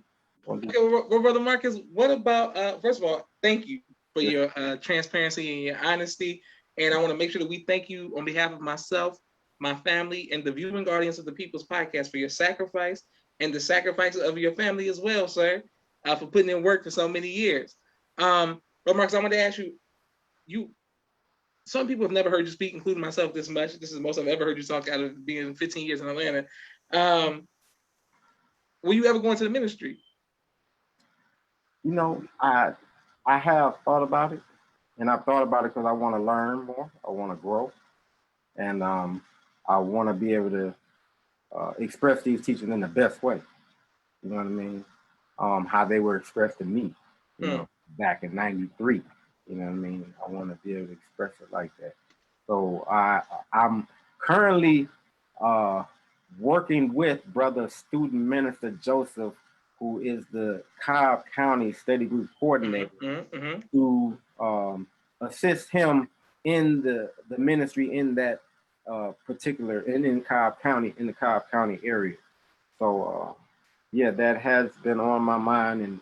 Okay, well, Brother Marcus, what about, first of all, thank you for your transparency and your honesty. And I want to make sure that we thank you on behalf of myself my family, and the viewing audience of the People's Podcast for your sacrifice and the sacrifice of your family as well, sir, for putting in work for so many years. But Marcus, I want to ask you, some people have never heard you speak, including myself, this much. This is the most I've ever heard you talk out of being 15 years in Atlanta. Will you ever go into the ministry? You know, I have thought about it, and I've thought about it because I want to learn more. I want to grow, and I want to be able to express these teachings in the best way. You know what I mean? How they were expressed to me, you know, back in '93. You know what I mean? I want to be able to express it like that. So I'm currently working with Brother Student Minister Joseph, who is the Cobb County Study Group Coordinator, to assist him in the ministry in that particular, in Cobb County, in the Cobb County area. So yeah, that has been on my mind.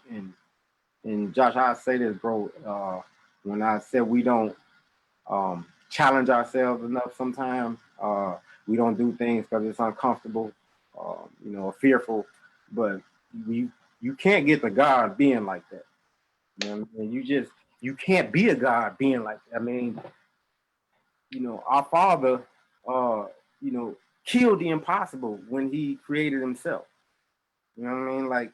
And Josh, I say this, bro, when I said we don't challenge ourselves enough sometimes, we don't do things because it's uncomfortable, you know, fearful, but you can't get the God being like that. You know what I mean? You can't be a God being like that. I mean, you know, our Father, you know, killed the impossible when he created himself. You know what I mean? Like,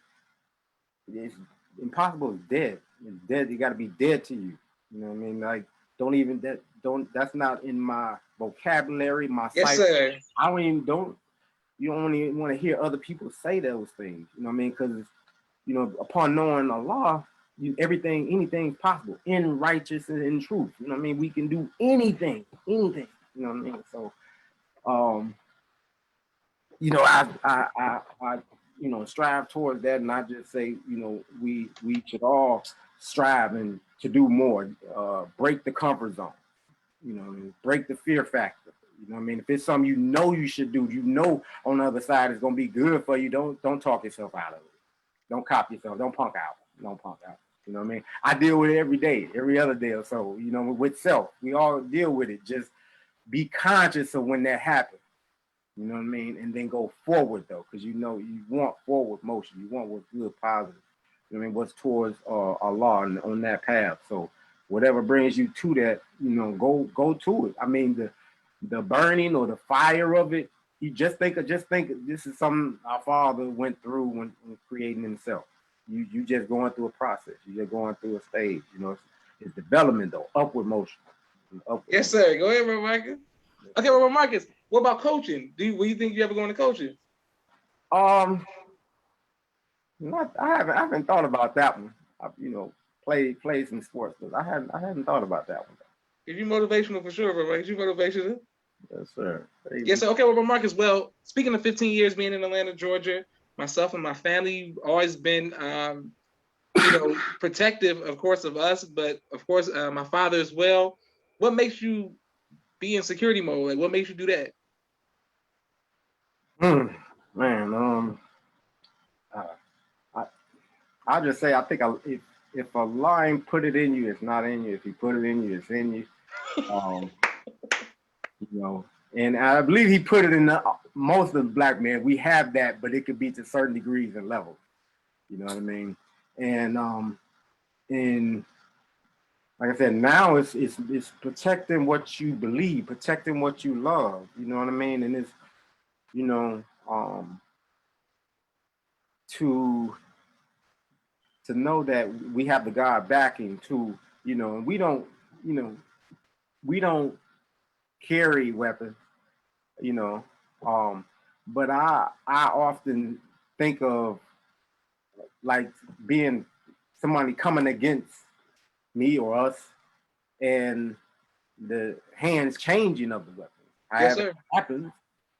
it's impossible is dead. It's dead. You got to be dead to you. You know what I mean? Like, that's not in my vocabulary, my yes, sir. I you don't even want to hear other people say those things. You know what I mean? Because, you know, upon knowing Allah, anything's possible in righteousness and in truth. You know what I mean? We can do anything. You know what I mean? So, you know, I you know, strive towards that, and I just say, you know, we should all strive and to do more, break the comfort zone, you know, break the fear factor. You know what I mean? If it's something you know you should do, you know on the other side it's gonna be good for you. Don't talk yourself out of it. Don't cop yourself. Don't punk out. Don't punk out. You know what I mean? I deal with it every day, every other day or so. You know, with self, we all deal with it. Just be conscious of when that happens. You know what I mean? And then go forward though, because you know you want forward motion. You want what's good, positive. You know what I mean? What's towards Allah and on that path. So whatever brings you to that, you know, go to it. I mean, the burning or the fire of it. You just think this is something our Father went through when creating Himself. You just going through a process. You're just going through a stage. You know, it's development though, upward motion. Yes, sir. Go ahead, Brother Marcus. Okay, Brother Marcus. What about coaching? Will you think you ever go into coaching? I haven't thought about that one. I've, you know, played some sports, but I hadn't thought about that one. If you motivational for sure, Brother Marcus. You motivational? Yes, sir. Yes, sir. Okay, well, Brother Marcus. Well, speaking of 15 years being in Atlanta, Georgia, myself and my family always been, you know, protective, of course, of us, but of course, my father as well. What makes you be in security mode? Like, what makes you do that? Man, I just say I think if a line put it in you, it's not in you. If he put it in you, it's in you. You know, and I believe he put it in most of the black men. We have that, but it could be to certain degrees and levels. You know what I mean? And like I said, now it's protecting what you believe, protecting what you love. You know what I mean? And it's, you know, to know that we have the God backing to, you know, and we don't carry weapons, you know, but I often think of like being somebody coming against me or us and the hands changing of the weapon. Yes, sir. It happens,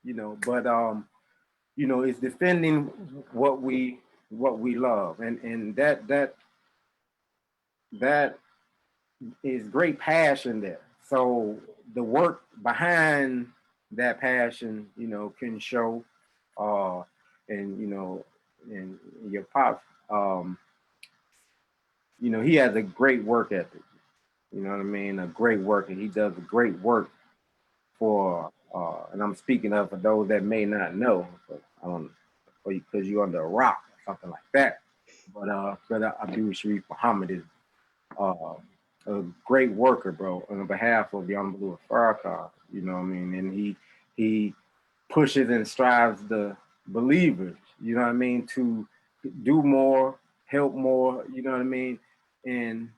you know, but you know, it's defending what we love, and that is great passion there. So the work behind that passion, you know, can show, and you know, and your pops, you know, he has a great work ethic. You know what I mean? A great work, and he does a great work for And I'm speaking of for those that may not know, but I don't, or because you're under a rock or something like that. But Brother Abdul Sharif Muhammad is uh, a great worker, bro, on behalf of the Honorable Farrakhan. You know what I mean? And he pushes and strives the believers, you know what I mean, to do more, help more, you know what I mean, and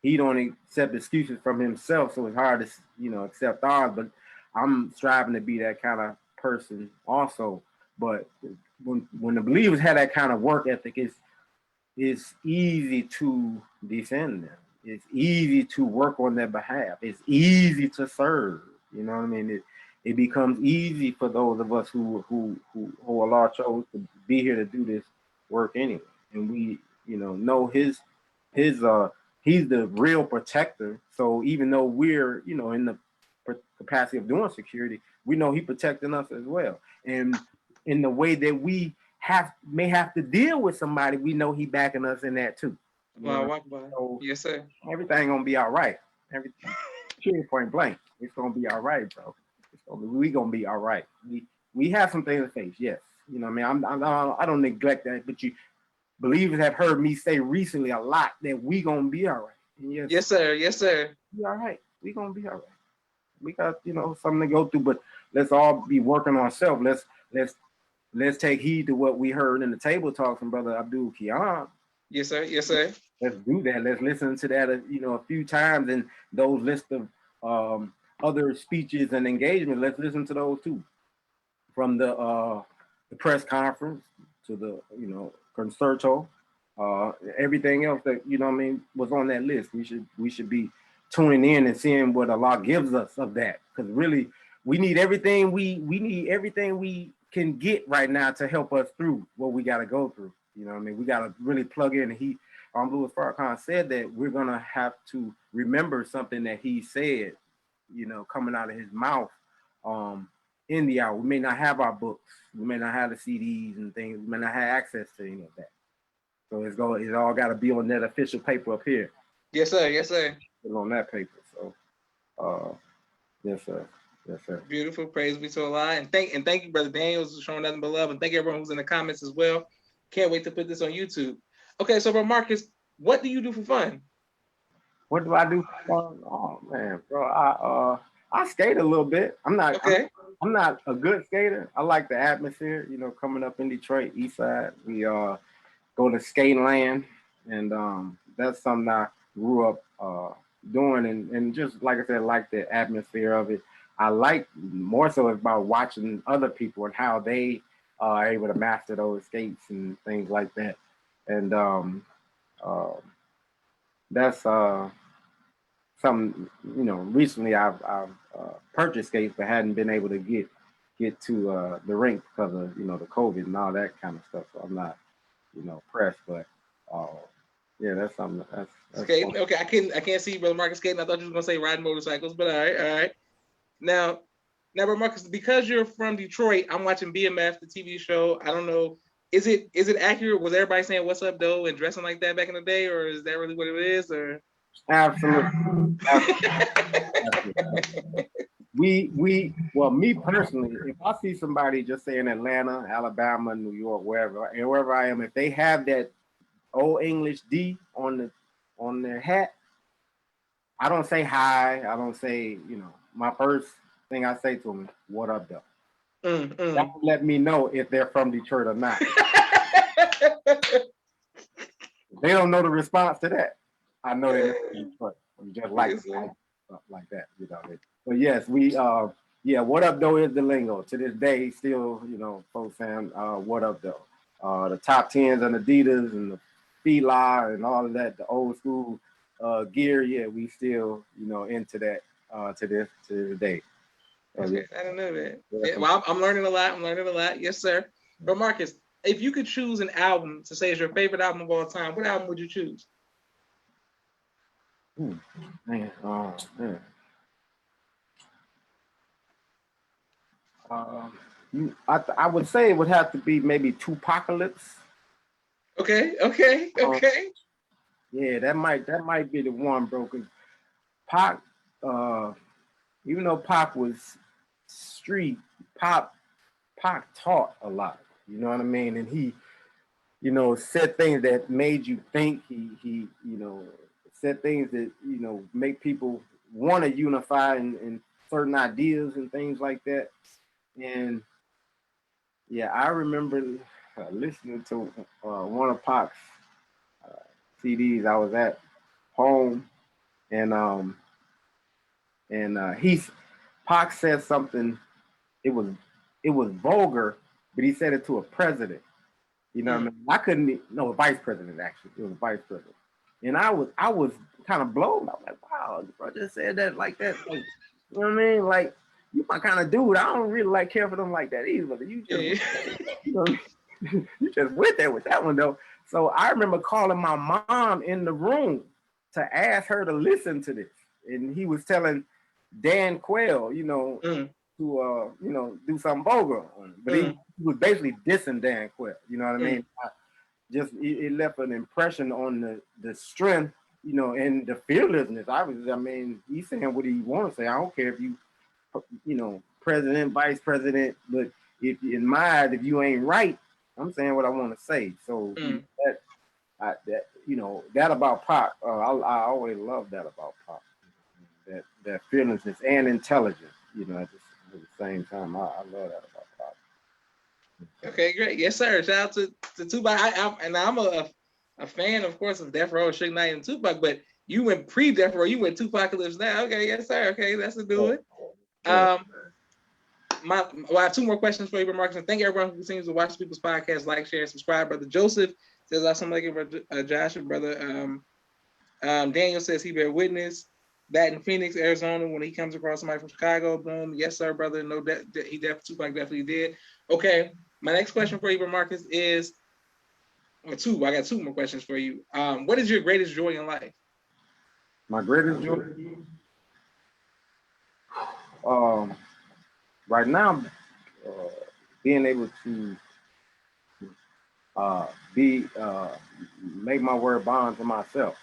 he don't accept excuses from himself, so it's hard to accept ours. But I'm striving to be that kind of person also. But when the believers have that kind of work ethic, it's easy to defend them. It's easy to work on their behalf. It's easy to serve. You know what I mean? It becomes easy for those of us who Allah chose to be here to do this work anyway. And we, know his he's the real protector. So even though we're, in the capacity of doing security, we know he protecting us as well. And in the way that we may have to deal with somebody, we know he backing us in that too. Wow. So Yes, sir. everything gonna be all right. Everything, period, point blank. It's gonna be all right, bro. We gonna be all right. We have some things to face, yes. You know what I mean? I don't neglect that, but you believers have heard me say recently a lot that we gonna be all right. Yes, sir. Yes, sir. Be all right. We gonna be all right. We got something to go through, but let's all be working on ourselves. Let's take heed to what we heard in the table talk from Brother Abdul Kian. Yes, sir. Yes, sir. Let's do that. Let's listen to that, a few times, and those list of other speeches and engagements. Let's listen to those too, from the press conference to the concerto, everything else that was on that list. We should be tuning in and seeing what Allah gives us of that, because really we need everything we can get right now to help us through what we got to go through. You know what I mean? We got to really plug in. And Louis Farrakhan said that we're going to have to remember something that he said, coming out of his mouth in the hour. We may not have our books. We may not have the CDs and things. We may not have access to any of that. So it's all got to be on that official paper up here. Yes, sir. Yes, sir. It's on that paper. So, yes, sir. Yes, sir. Beautiful. Praise be to Allah. And thank you, Brother Daniel, for showing nothing but love. And thank everyone who's in the comments as well. Can't wait to put this on YouTube. Okay, so bro Marcus, what do you do for fun? What do I do for fun? Oh man, bro, I skate a little bit. I'm not a good skater. I like the atmosphere, coming up in Detroit, East Side. We go to skating land, and that's something I grew up doing, and just like I said, like the atmosphere of it. I like more so about watching other people and how they are able to master those skates and things like that. And that's something, recently I've purchased skates but hadn't been able to get to the rink because of the COVID and all that kind of stuff. So I'm not pressed, but yeah, that's something that's skating. Fun. Okay, I can't see Brother Marcus skating. I thought you were gonna say riding motorcycles, but all right. Now, Brother Marcus, because you're from Detroit, I'm watching BMF, the TV show. I don't know, is it accurate? Was everybody saying "What's up, though" and dressing like that back in the day, or is that really what it is? Or Absolutely. Well, me personally, if I see somebody just say in Atlanta, Alabama, New York, wherever I am, if they have that old English D on their hat, I don't say hi. I don't say, my first thing I say to them, "What up, though?" That will let me know if they're from Detroit or not. They don't know the response to that. I know they're from Detroit. Just like stuff like that, But yes, what up though is the lingo. To this day, still, folks saying, "What up though?" The top tens and Adidas and the Fila and all of that, the old school gear. Yeah, we still, into that to this day. Okay, I don't know that. Yeah, well, I'm learning a lot. Yes, sir. But Marcus, if you could choose an album to say is your favorite album of all time, what album would you choose? Man. I would say it would have to be maybe Tupacalypse. Okay. Yeah, that might be the one, bro. Cause Pac, even though Pac was street, Pac taught a lot. You know what I mean? And he, said things that made you think. He said things that make people want to unify in certain ideas and things like that. And yeah, I remember listening to one of Pac's CDs. I was at home, and he's Pac said something. It was vulgar, but he said it to a president. You know what I mean? I couldn't. No, vice president actually. It was a vice president, and I was kind of blown. I was like, wow, bro just said that like that. Like, you know what I mean? Like, you my kind of dude. I don't really care for them like that either. But you just, you just went there with that one though. So I remember calling my mom in the room to ask her to listen to this, and he was telling Dan Quayle, to do something vulgar on it. But he was basically dissing Dan Quayle. You know what I mean? It left an impression on the strength, and the fearlessness. He's saying what he wants to say. I don't care if you, president, vice president, but if in my eyes, if you ain't right, I'm saying what I want to say. So that about Pac, I always love that about Pac. That fearlessness and intelligence, at the same time. I love that about Pac. Okay, great. Yes, sir. Shout out to Tupac. I'm a fan, of course, of Death Row, Suge Knight, and Tupac, but you went pre-Death Row, you went Tupac Lives Now. Okay, yes, sir. Okay, that's a do it. I have two more questions for you, Marcus. And thank everyone who continues to watch People's Podcast, like, share, subscribe. Brother Joseph says, Assalamualaikum, Josh, brother. Daniel says he bear witness that in Phoenix, Arizona, when he comes across somebody from Chicago, boom, yes, sir, brother. No, Tupac definitely did. Okay, my next question for you, Marcus, is, I got two more questions for you. What is your greatest joy in life? My greatest joy? Right now, being able to make my word bond to myself.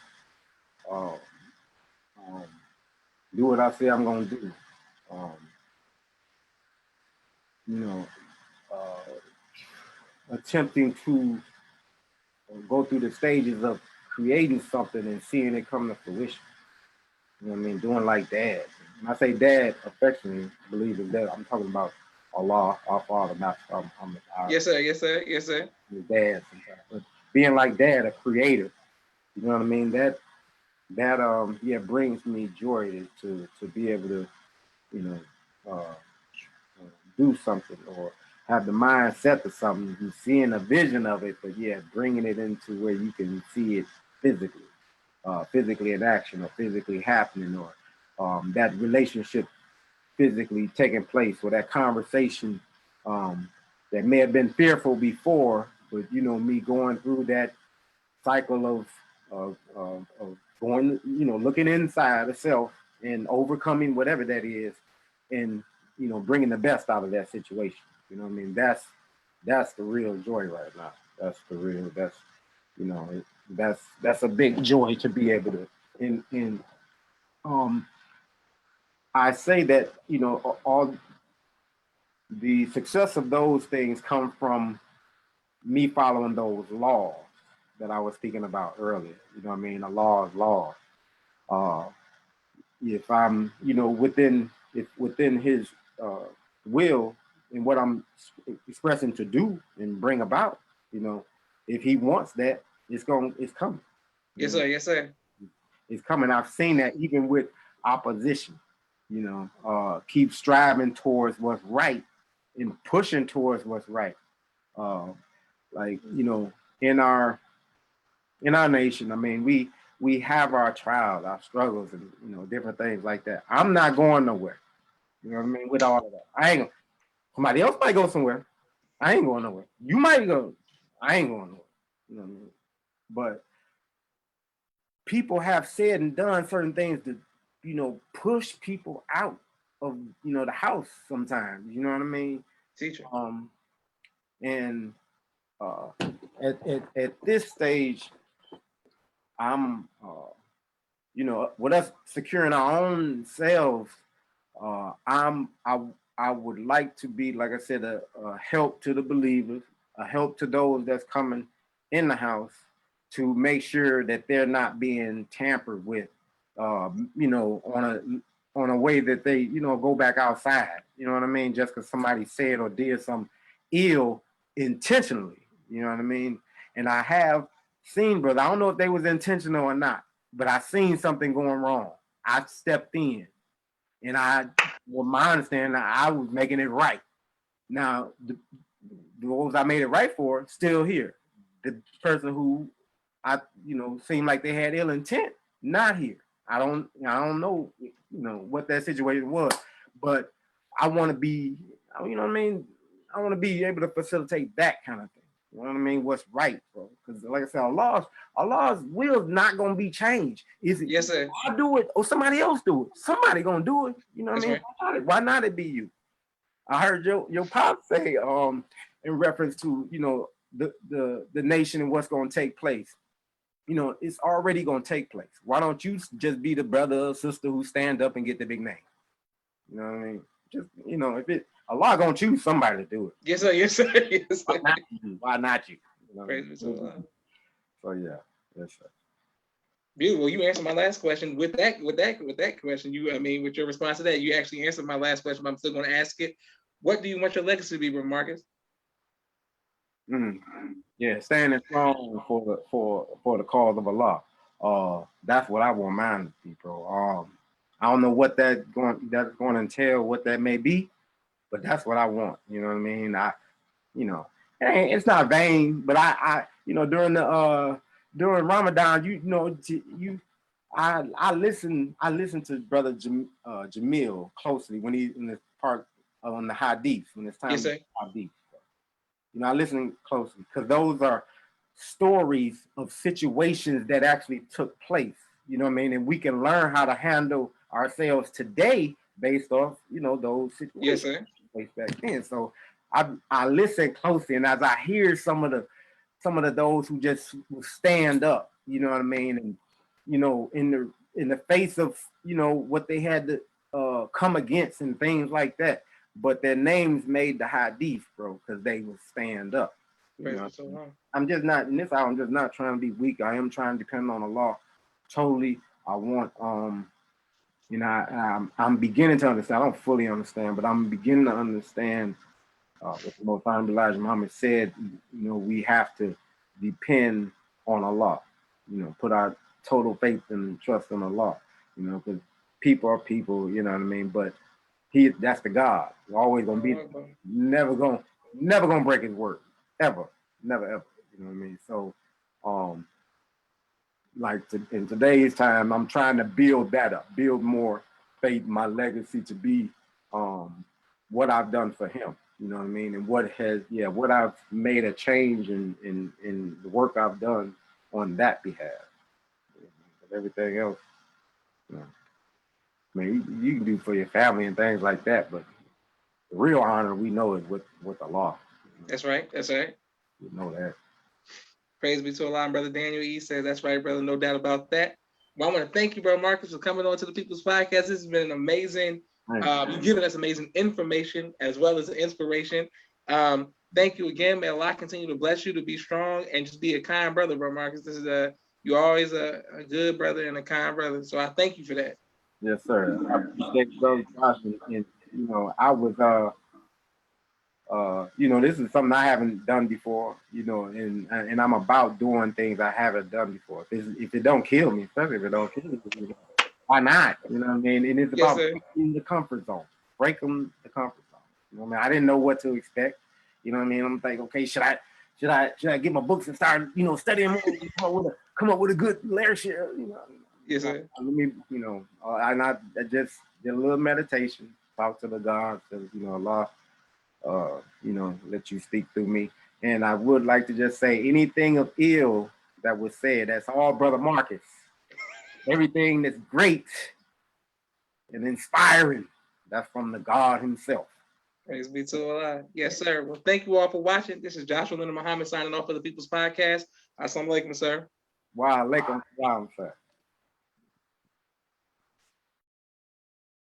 Do what I say I'm gonna do. Attempting to go through the stages of creating something and seeing it come to fruition. You know what I mean? Doing like dad. When I say dad, affectionately, believe in dad, I'm talking about Allah, our Father, not yes, sir. Yes, sir. Yes, sir. Dad, but being like dad, a creator. You know what I mean? That brings me joy to be able to, do something or have the mindset to something. You're seeing a vision of it, but bringing it into where you can see it physically in action or physically happening, or that relationship physically taking place, or that conversation that may have been fearful before, but me going through that cycle of going, looking inside the self and overcoming whatever that is, and bringing the best out of that situation. You know what I mean? That's the real joy right now. That's a big joy to be able to. And I say that all the success of those things come from me following those laws that I was speaking about earlier. You know what I mean? The law is law. If I'm, within his will and what I'm expressing to do and bring about, if he wants that, it's coming. Yes, sir. Yes, sir. It's coming. I've seen that even with opposition. Keep striving towards what's right and pushing towards what's right. In our nation, I mean, we have our trials, our struggles, and different things like that. I'm not going nowhere. You know what I mean? With all of that, I ain't going. Somebody else might go somewhere. I ain't going nowhere. You might go. I ain't going nowhere. You know what I mean? But people have said and done certain things to, push people out of, the house sometimes. You know what I mean? Teacher. And at this stage, I'm, with us securing our own selves, I I would like to be, like I said, a help to the believers, a help to those that's coming in the house to make sure that they're not being tampered with, you know, on a way that they, you know, go back outside. You know what I mean? Just because somebody said or did some ill intentionally. You know what I mean? And I have seen, brother, I don't know if they was intentional or not, but I seen something going wrong. I stepped in, and well, my understanding, I was making it right. Now, the roles I made it right for still here. The person who you know, seemed like they had ill intent, not here. I don't know, you know, what that situation was, but I want to be, you know what I mean? I want to be able to facilitate that kind of thing. You know what I mean? What's right, bro? Because like I said, Allah's will is not gonna be changed. Is it? Yes, sir. I do it or somebody else do it. Somebody gonna do it. You know what I mean? Right. Why not it be you? I heard your pop say in reference to, you know, the nation and what's gonna take place. You know, it's already gonna take place. Why don't you just be the brother or sister who stand up and get the big name? You know what I mean? Just, you know, if it Allah gonna choose somebody to do it. Yes, sir. Yes, sir. Yes, sir. Why not you? You know Praise be to Allah. So yeah, yes, sir. Beautiful. You answered my last question with that question. I mean, with your response to that, you actually answered my last question, but I'm still going to ask it. What do you want your legacy to be, Bro Marcus? Yeah, standing strong for the cause of Allah. That's what I want mine to be, bro. I don't know what that's going to entail, what that may be, but that's what I want. You know what I mean? You know, it's not vain, but I you know, during Ramadan, I listen to Brother Jamil closely when he's in the part on the hadith, when it's time to hadith. You know, I listen closely because those are stories of situations that actually took place. You know what I mean? And we can learn how to handle ourselves today based off, you know, those situations. Yes, sir. Back then. So I listen closely, and as I hear some of the those who just stand up, you know what I mean, and you know, in the face of, you know, what they had to come against and things like that. But their names made the hadith, bro, because they would stand up. You know? I'm just not in this hour. I'm just not trying to be weak. I am trying to depend on Allah totally. I want, you know, I'm beginning to understand. I don't fully understand, but I'm beginning to understand what the Most High Elijah Muhammad said. You know, we have to depend on Allah. You know, put our total faith and trust in Allah. You know, because people are people. You know what I mean, but that's the God. We're always gonna be never gonna break his word. Ever. Never ever. You know what I mean? So like in today's time, I'm trying to build that up, build more faith, my legacy to be what I've done for him. You know what I mean? And what I've made a change in the work I've done on that behalf. But everything else, you know, I mean, you can do for your family and things like that, but the real honor we know is with the law. You know? That's right. That's right. You know that. Praise be to Allah. Brother Daniel E says, that's right, brother. No doubt about that. Well, I want to thank you, Bro Marcus, for coming on to the People's Podcast. This has been an amazing, you've given us amazing information as well as inspiration. Thank you again. May Allah continue to bless you, to be strong and just be a kind brother, Bro Marcus. This is you're always a good brother and a kind brother. So I thank you for that. Yes, sir. I appreciate Brother Josh, and you know, I was you know, this is something I haven't done before, you know, and I'm about doing things I haven't done before. If it don't kill me, especially if it don't kill me, you know, why not? You know what I mean? And it's about breaking the comfort zone, breaking the comfort zone. You know what I mean? I didn't know what to expect. You know what I mean? I'm thinking, okay, should I get my books and start, you know, studying more, come up with a good lyric, you know? Yes, sir. Let me, you know, I just did a little meditation, talk to the God, says, you know, Allah, you know, let you speak through me. And I would like to just say anything of ill that was said, that's all Brother Marcus. Everything that's great and inspiring, that's from the God himself. Praise be to Allah. Yes, sir. Well, thank you all for watching. This is Joshua Leonard Muhammad signing off for the People's Podcast. Assalamu alaikum, sir. Wa alaikum salam, sir.